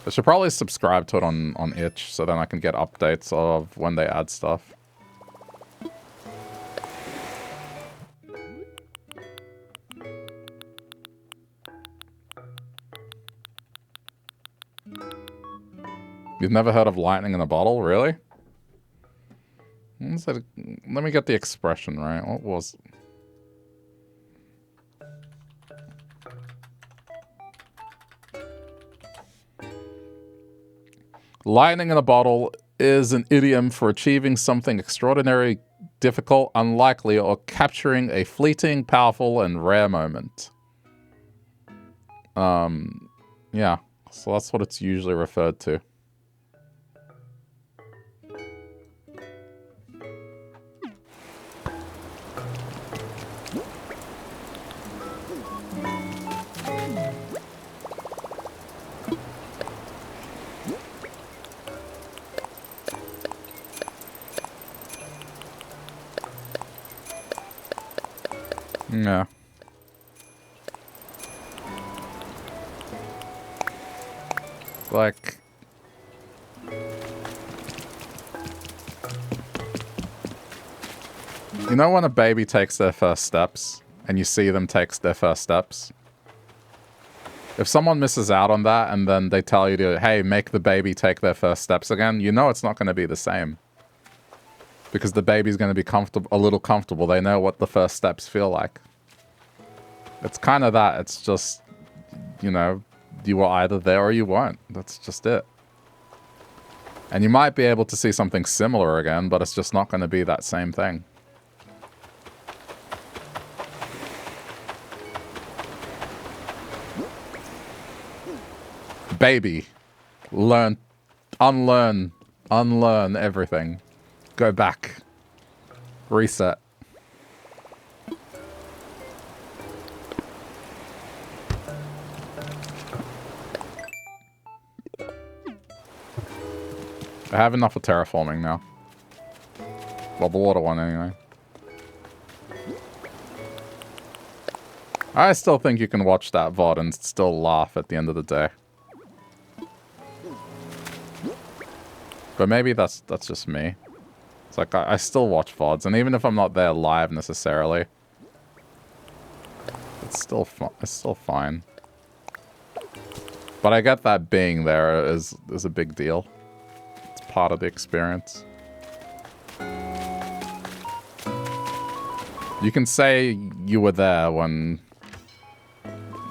I should probably subscribe to it on itch so then I can get updates of when they add stuff. You've never heard of lightning in a bottle, really? Let me get the expression right. What was... Lightning in a bottle is an idiom for achieving something extraordinary, difficult, unlikely, or capturing a fleeting, powerful, and rare moment. Yeah. So that's what it's usually referred to. Yeah. Like... You know when a baby takes their first steps, and you see them take their first steps? If someone misses out on that, and then they tell you to, hey, make the baby take their first steps again, you know it's not going to be the same. Because the baby's going to be a little comfortable. They know what the first steps feel like. It's kind of that. It's just, you know, you were either there or you weren't. That's just it. And you might be able to see something similar again, but it's just not going to be that same thing. Baby, unlearn everything. Go back. Reset. I have enough for terraforming now. Well, the water one anyway. I still think you can watch that VOD and still laugh at the end of the day. But maybe that's just me. It's like, I still watch VODs, and even if I'm not there live necessarily, it's still fine. But I get that being there is a big deal. It's part of the experience. You can say you were there when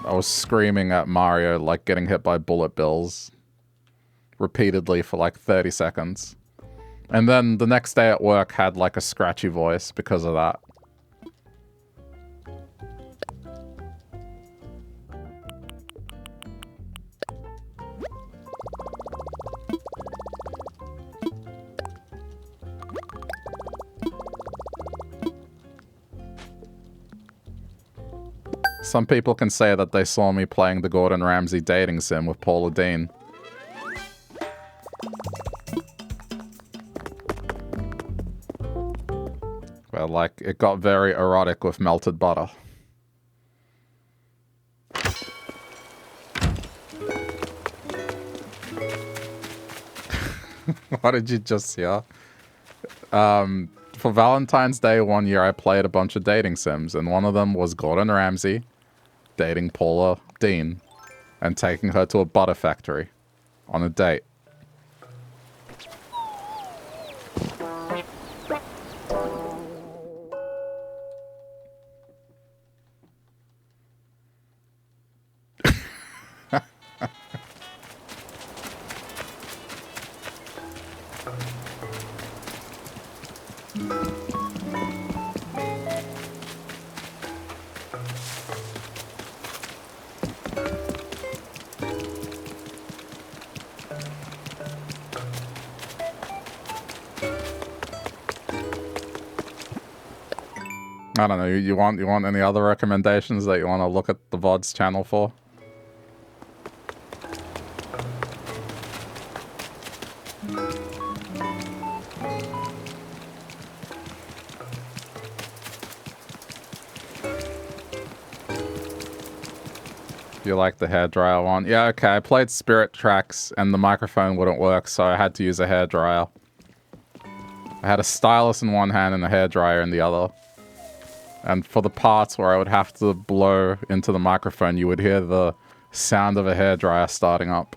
I was screaming at Mario, like getting hit by bullet bills repeatedly for like 30 seconds. And then the next day at work had like a scratchy voice because of that. Some people can say that they saw me playing the Gordon Ramsay dating sim with Paula Deen. Well, like, it got very erotic with melted butter. What did you just hear? For Valentine's Day one year, I played a bunch of dating sims, and one of them was Gordon Ramsay dating Paula Deen and taking her to a butter factory on a date. I don't know, you want any other recommendations that you want to look at the VOD's channel for? You like the hairdryer one? Yeah, okay, I played Spirit Tracks and the microphone wouldn't work, so I had to use a hairdryer. I had a stylus in one hand and a hairdryer in the other. And for the parts where I would have to blow into the microphone, you would hear the sound of a hairdryer starting up.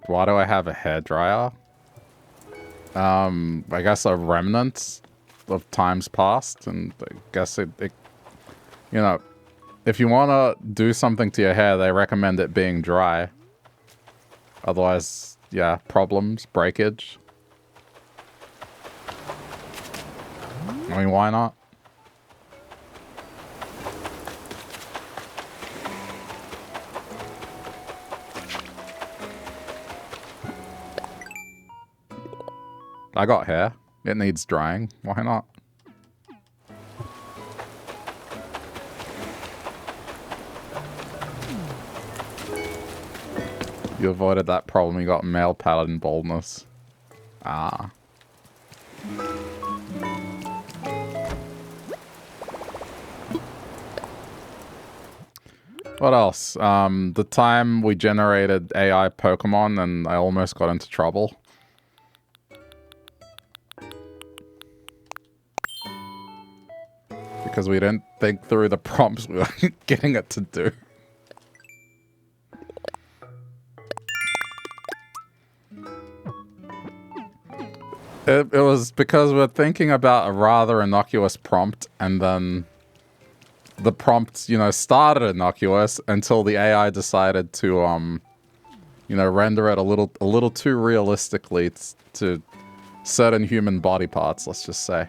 Why do I have a hairdryer? I guess a remnant of times past, and I guess it you know, if you want to do something to your hair, they recommend it being dry. Otherwise, yeah, problems, breakage. I mean, why not? I got hair. It needs drying. Why not? You avoided that problem. You got male paladin baldness. Ah. What else? The time we generated AI Pokemon and I almost got into trouble. Because we didn't think through the prompts we were getting it to do. It was because we're thinking about a rather innocuous prompt, and then the prompt, you know, started innocuous until the AI decided to, you know, render it a little too realistically to certain human body parts, let's just say.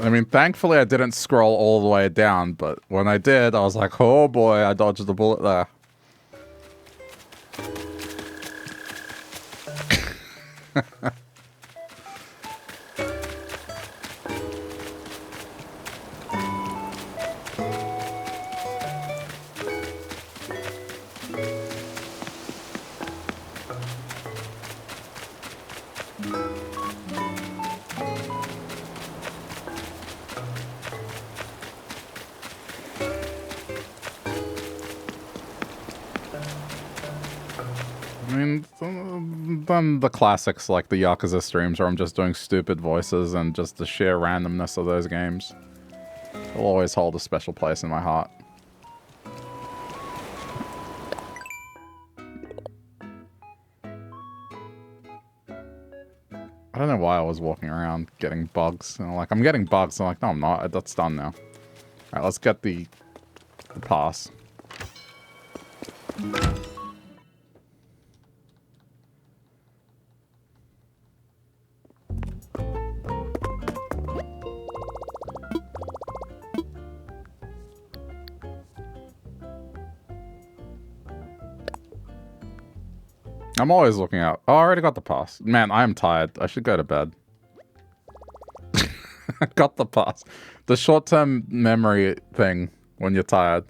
I mean, thankfully I didn't scroll all the way down, but when I did, I was like, oh boy, I dodged the bullet there. Done the classics like the Yakuza streams where I'm just doing stupid voices and just the sheer randomness of those games. They'll always hold a special place in my heart. I don't know why I was walking around getting bugs. And I'm like, I'm getting bugs. I'm like, no, I'm not. That's done now. Alright, let's get the pass. I'm always looking out. Oh, I already got the pass. Man, I am tired. I should go to bed. I got the pass. The short-term memory thing when you're tired.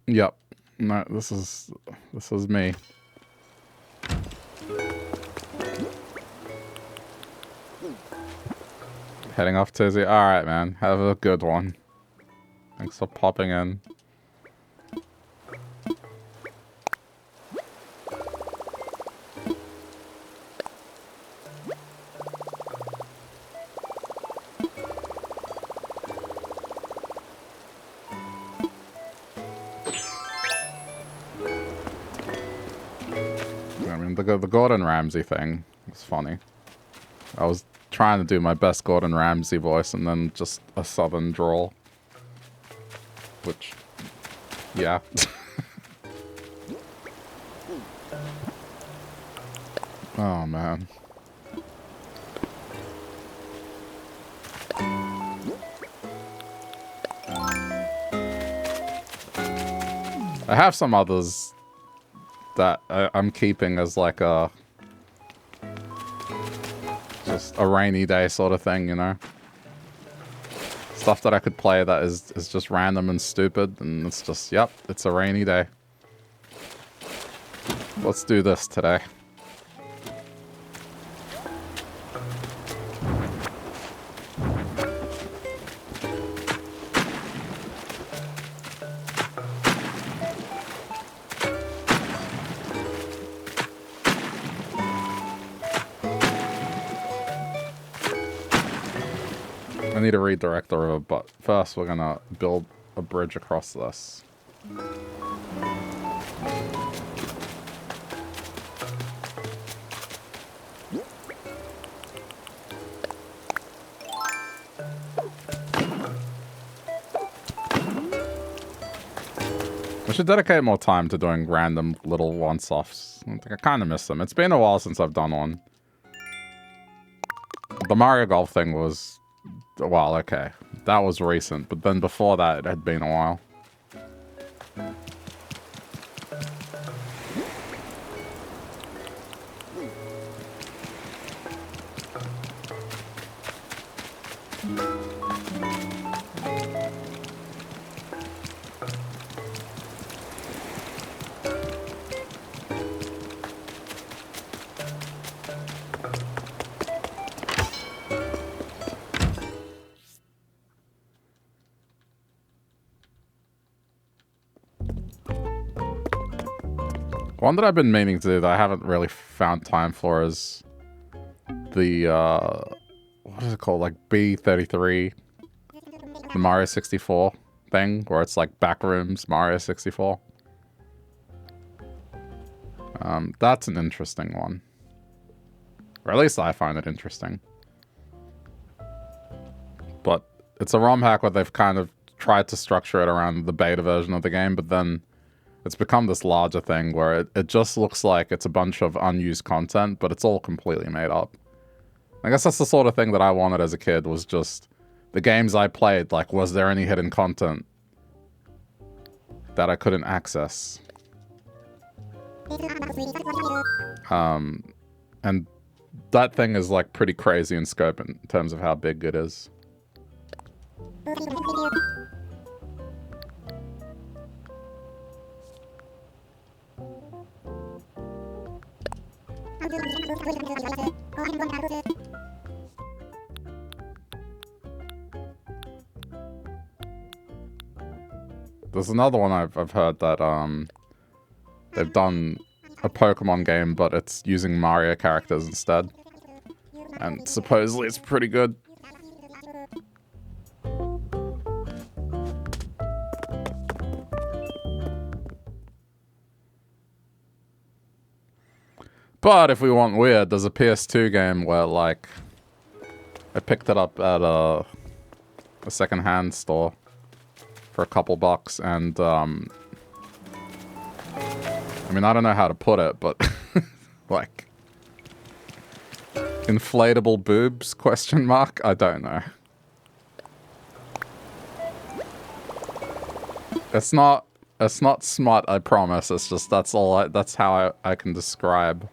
Yep. No, this is me. Heading off Tizzy. Alright, man. Have a good one. Thanks for popping in. The Gordon Ramsay thing was funny. I was trying to do my best Gordon Ramsay voice and then just a southern drawl. Which, yeah. Oh, man. I have some others that I'm keeping as like just a rainy day sort of thing, you know? Stuff that I could play that is just random and stupid, and it's just, yep, it's a rainy day. Let's do this today. I need to redirect the river, but first we're gonna build a bridge across this. We should dedicate more time to doing random little once-offs. I kind of miss them. It's been a while since I've done one. The Mario Golf thing was... Well, okay. That was recent, but then before that, it had been a while. One that I've been meaning to do that I haven't really found time for is the, what is it called? Like B33, the Mario 64 thing, where it's like Backrooms Mario 64. That's an interesting one. Or at least I find it interesting. But it's a ROM hack where they've kind of tried to structure it around the beta version of the game, but then it's become this larger thing where it just looks like it's a bunch of unused content, but it's all completely made up. I guess that's the sort of thing that I wanted as a kid, was just the games I played, like, was there any hidden content that I couldn't access? And that thing is, like, pretty crazy in scope in terms of how big it is. There's another one I've heard that they've done a Pokemon game, but it's using Mario characters instead. And supposedly it's pretty good. But if we want weird, there's a PS2 game where, like, I picked it up at a second-hand store for a couple bucks, and, I mean, I don't know how to put it, but, like, inflatable boobs, question mark? I don't know. It's not smut, I promise. It's just, that's how I can describe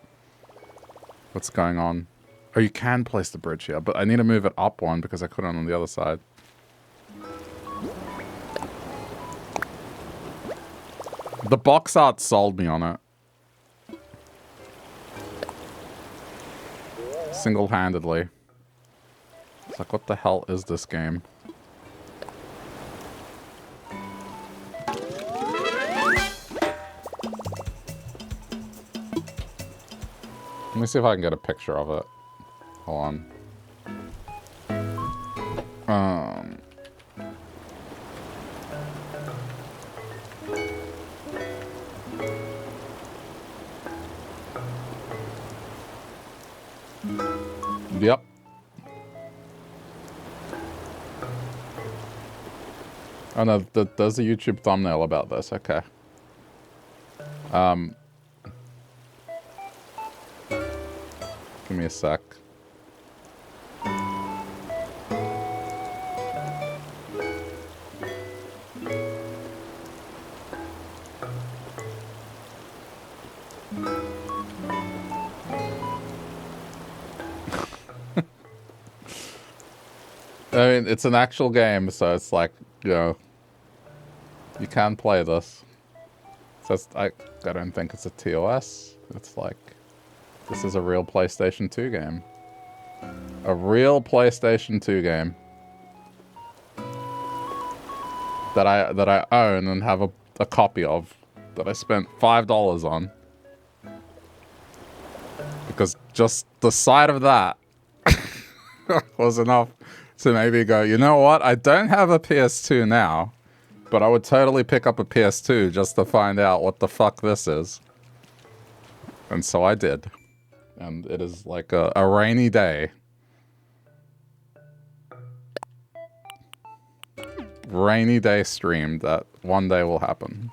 what's going on. Oh, you can place the bridge here, but I need to move it up one because I couldn't on the other side. The box art sold me on it. Single-handedly. It's like, what the hell is this game? Let me see if I can get a picture of it. Hold on. Yep. Oh no, there's a YouTube thumbnail about this. Okay. Give me a sec. I mean, it's an actual game, so it's like, you know, you can play this. So I don't think it's a TOS. It's like, this is a real PlayStation 2 game. A real PlayStation 2 game. That I own and have a copy of. That I spent $5 on. Because just the sight of that was enough to maybe go, you know what? I don't have a PS2 now. But I would totally pick up a PS2 just to find out what the fuck this is. And so I did. And it is like a rainy day. Rainy day stream that one day will happen.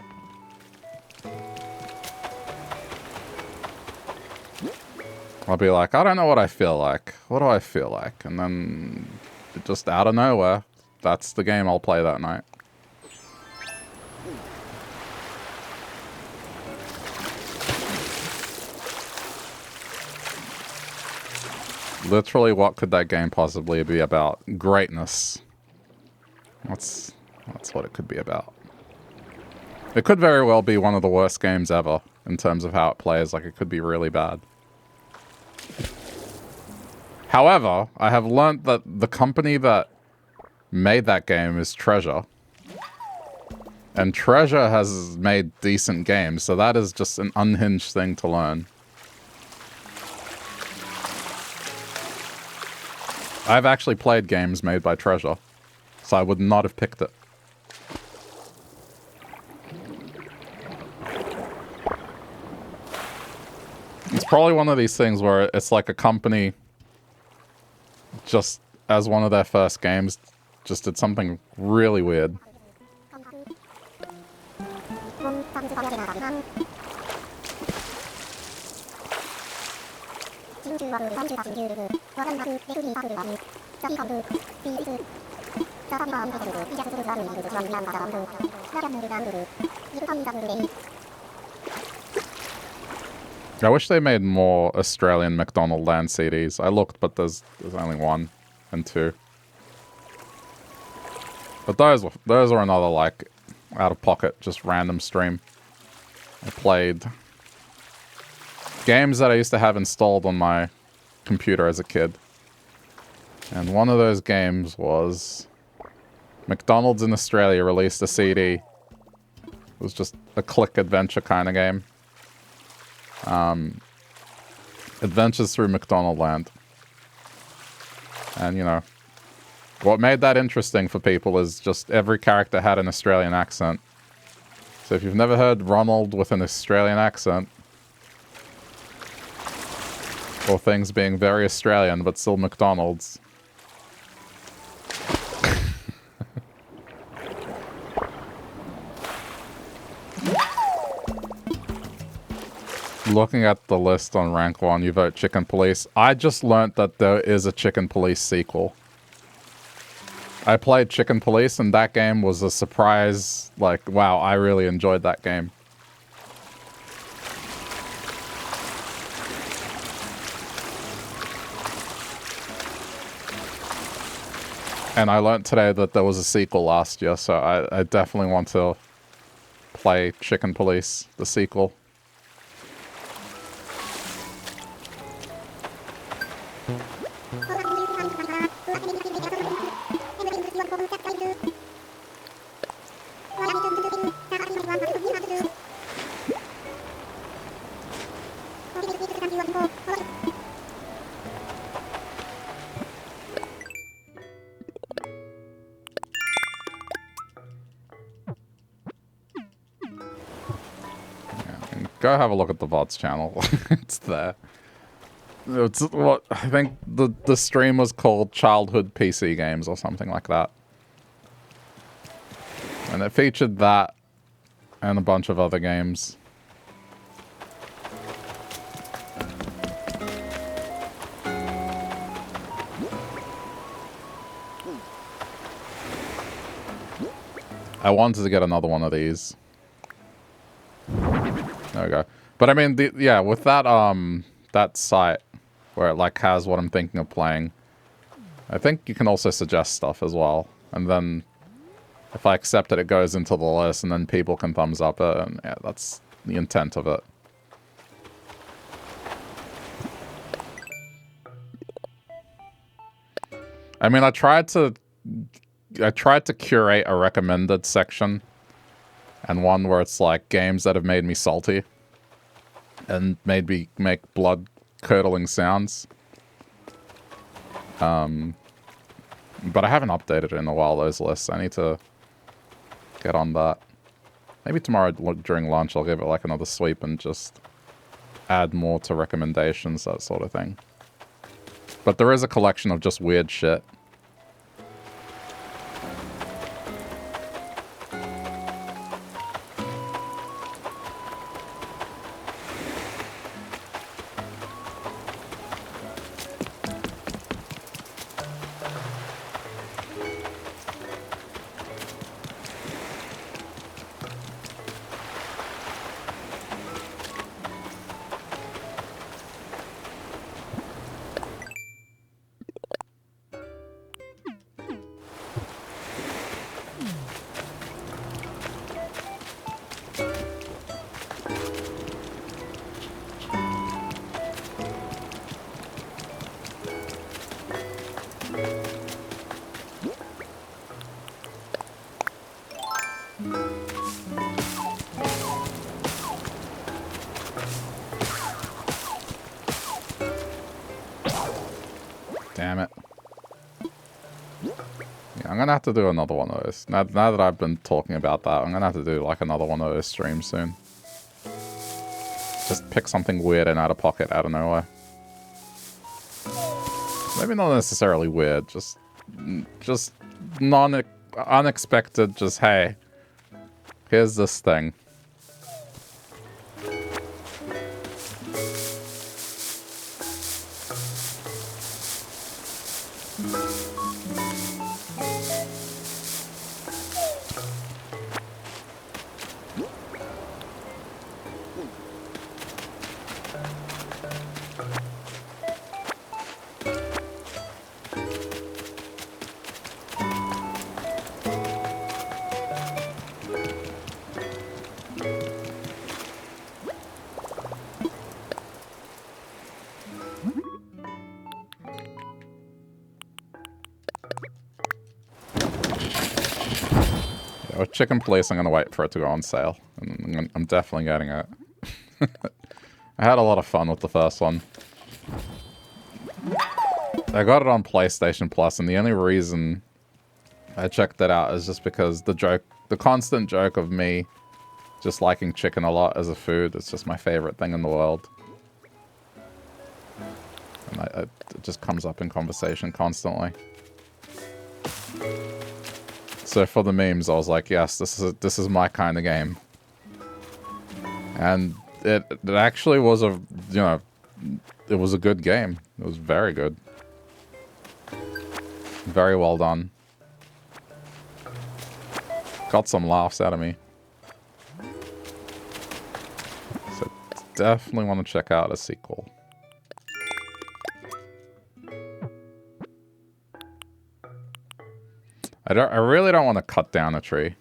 I'll be like, I don't know what I feel like. What do I feel like? And then just out of nowhere, that's the game I'll play that night. Literally, what could that game possibly be about? Greatness. That's what it could be about. It could very well be one of the worst games ever in terms of how it plays. Like, it could be really bad. However, I have learnt that the company that made that game is Treasure. And Treasure has made decent games, so that is just an unhinged thing to learn. I've actually played games made by Treasure, so I would not have picked it. It's probably one of these things where it's like a company just as one of their first games just did something really weird. I wish they made more Australian McDonald Land CDs. I looked, but there's only one and two. But those are another, like, out of pocket, just random stream. I played games that I used to have installed on my computer as a kid. And one of those games was McDonald's in Australia released a CD. It was just a click adventure kind of game. Adventures through McDonald Land. And, you know, what made that interesting for people is just every character had an Australian accent. So if you've never heard Ronald with an Australian accent, or things being very Australian but still McDonald's, looking at the list on rank 1, you vote Chicken Police. I just learnt that there is a Chicken Police sequel. I played Chicken Police and that game was a surprise. Like, wow, I really enjoyed that game. And I learnt today that there was a sequel last year, so I definitely want to play Chicken Police, the sequel. Go have a look at the VODs channel. It's there. It's what I think the stream was called Childhood PC Games or something like that. And it featured that and a bunch of other games. I wanted to get another one of these. There we go. But I mean, yeah, with that that site where it like has what I'm thinking of playing, I think you can also suggest stuff as well. And then if I accept it, it goes into the list, and then people can thumbs up it, and yeah, that's the intent of it. I mean, I tried to curate a recommended section, and one where it's like games that have made me salty and made me make blood-curdling sounds. But I haven't updated it in a while, those lists. I need to get on that. Maybe tomorrow during lunch I'll give it like another sweep and just add more to recommendations, that sort of thing. But there is a collection of just weird shit. Damn it. Yeah, I'm gonna have to do another one of those. Now that I've been talking about that, I'm gonna have to do like another one of those streams soon. Just pick something weird and out of pocket out of nowhere. Maybe not necessarily weird, just unexpected, just hey, here's this thing. Chicken Place, I'm going to wait for it to go on sale. I'm definitely getting it. I had a lot of fun with the first one. I got it on PlayStation Plus, and the only reason I checked it out is just because the constant joke of me just liking chicken a lot as a food, it's just my favorite thing in the world. And it just comes up in conversation constantly. So for the memes, I was like, yes, this is my kind of game. And it actually was it was a good game. It was very good. Very well done. Got some laughs out of me. So definitely want to check out a sequel. I really don't want to cut down a tree.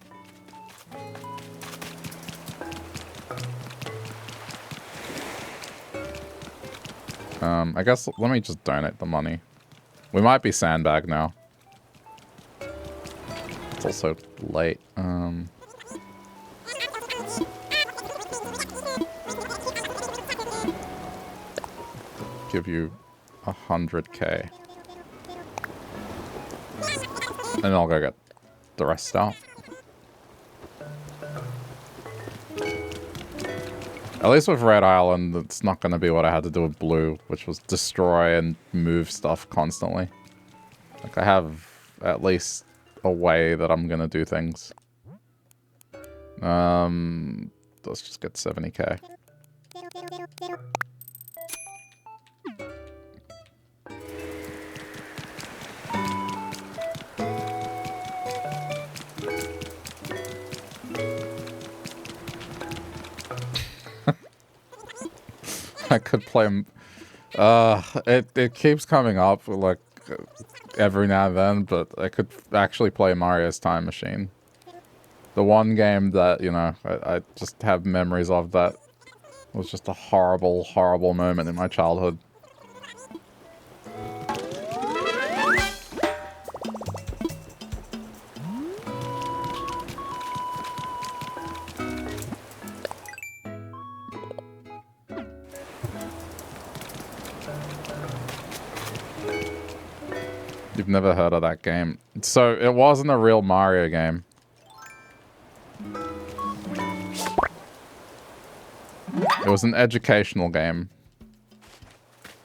I guess let me just donate the money. We might be sandbagged now. It's also late. Give you 100K. And I'll go get the rest out. At least with Red Island, it's not going to be what I had to do with Blue, which was destroy and move stuff constantly. Like, I have at least a way that I'm going to do things. Let's just get 70K. I could play... it keeps coming up, like, every now and then, but I could actually play Mario's Time Machine. The one game that, you know, I just have memories of that was just a horrible, horrible moment in my childhood. You've never heard of that game. So, it wasn't a real Mario game. It was an educational game.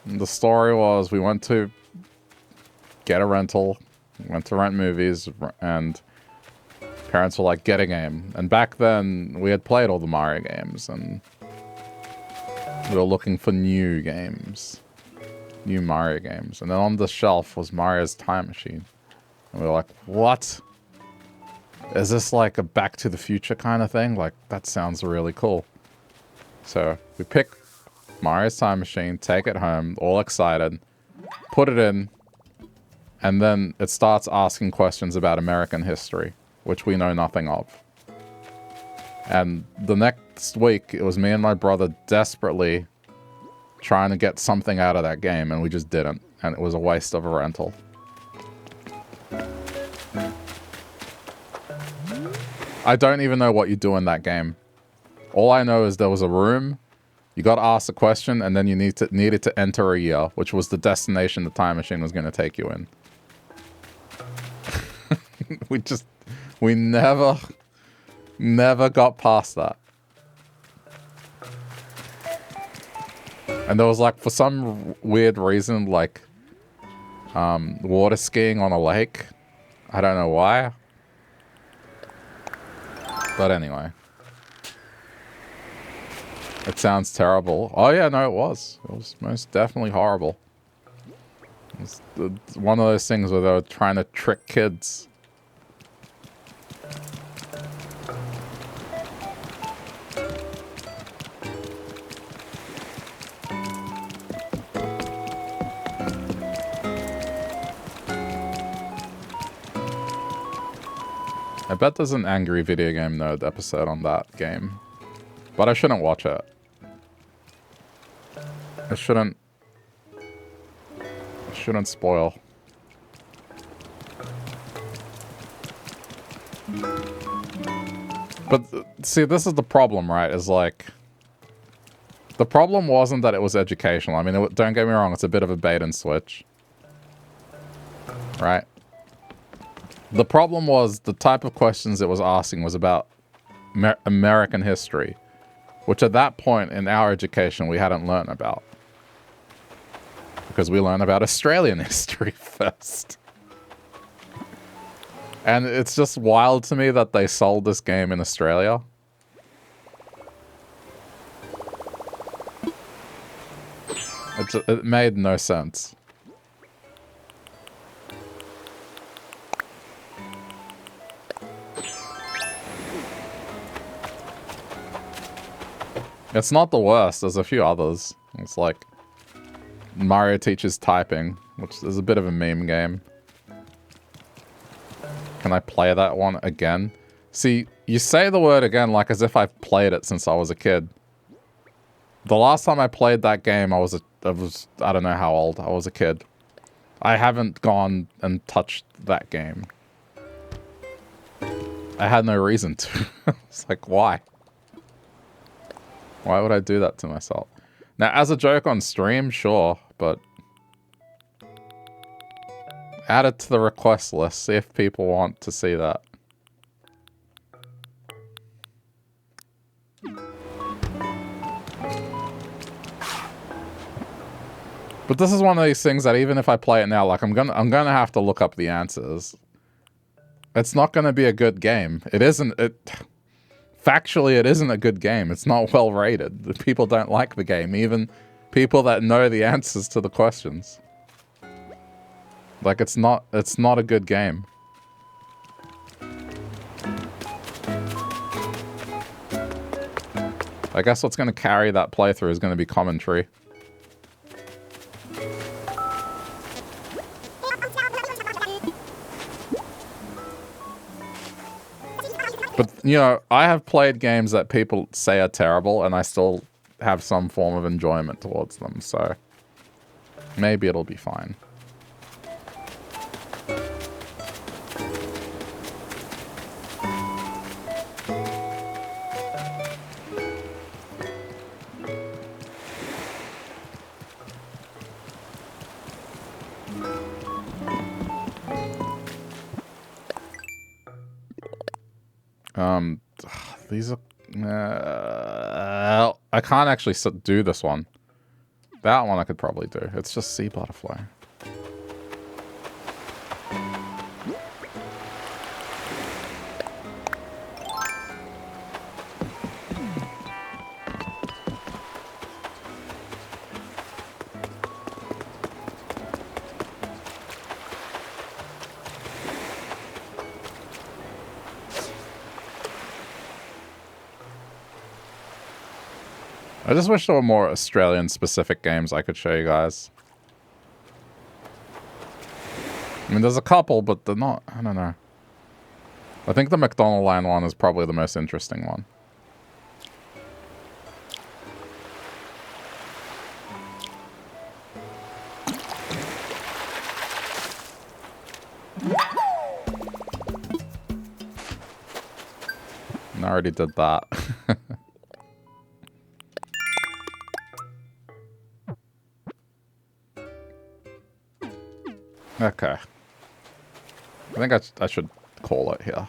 And the story was we went to get a rental, went to rent movies, and parents were like, get a game. And back then, we had played all the Mario games, and we were looking for new games. New Mario games. And then on the shelf was Mario's Time Machine. And we were like, what? Is this like a Back to the Future kind of thing? Like, that sounds really cool. So we pick Mario's Time Machine, take it home, all excited, put it in, and then it starts asking questions about American history, which we know nothing of. And the next week, it was me and my brother desperately trying to get something out of that game, and we just didn't. And it was a waste of a rental. I don't even know what you do in that game. All I know is there was a room You got asked a question, and then you needed to enter a year, which was the destination the time machine was going to take you in. We never got past that. And there was like, for some weird reason, like, water skiing on a lake. I don't know why. But anyway. It sounds terrible. Oh yeah, no, it was. It was most definitely horrible. It's one of those things where they were trying to trick kids. I bet there's an angry video game nerd episode on that game. But I shouldn't watch it. I shouldn't spoil. But see, this is the problem, right? Is like, the problem wasn't that it was educational. I mean, don't get me wrong, it's a bit of a bait and switch. Right? The problem was the type of questions it was asking was about American history, which at that point in our education we hadn't learned about. Because we learned about Australian history first. And it's just wild to me that they sold this game in Australia. It made no sense. It's not the worst. There's a few others. It's like Mario teaches typing, which is a bit of a meme game. Can I play that one again? See, you say the word again like as if I've played it since I was a kid. The last time I played that game, I don't know how old. I was a kid. I haven't gone and touched that game. I had no reason to. It's like, why? Why would I do that to myself? Now, as a joke on stream, sure, but add it to the request list. See if people want to see that. But this is one of these things that even if I play it now, like I'm gonna have to look up the answers. It's not gonna be a good game. Factually, it isn't a good game. It's not well rated. The people don't like the game, even people that know the answers to the questions. Like, it's not a good game. I guess what's going to carry that playthrough is going to be commentary. But, you know, I have played games that people say are terrible, and I still have some form of enjoyment towards them, so maybe it'll be fine. These are... I can't actually do this one. That one I could probably do. It's just sea butterfly. I just wish there were more Australian-specific games I could show you guys. I mean, there's a couple, but they're not... I don't know. I think the McDonald Land one is probably the most interesting one. And I already did that. Okay. I think I should call it here.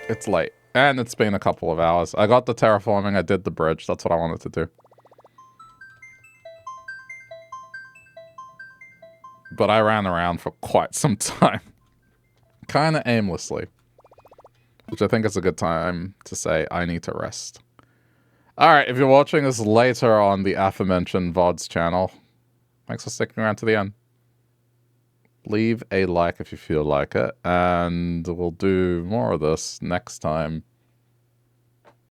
It's late. And it's been a couple of hours. I got the terraforming, I did the bridge. That's what I wanted to do. But I ran around for quite some time. Kind of aimlessly. Which I think is a good time to say I need to rest. Alright, if you're watching this later on the aforementioned VOD's channel, thanks for sticking around to the end. Leave a like if you feel like it, and we'll do more of this next time.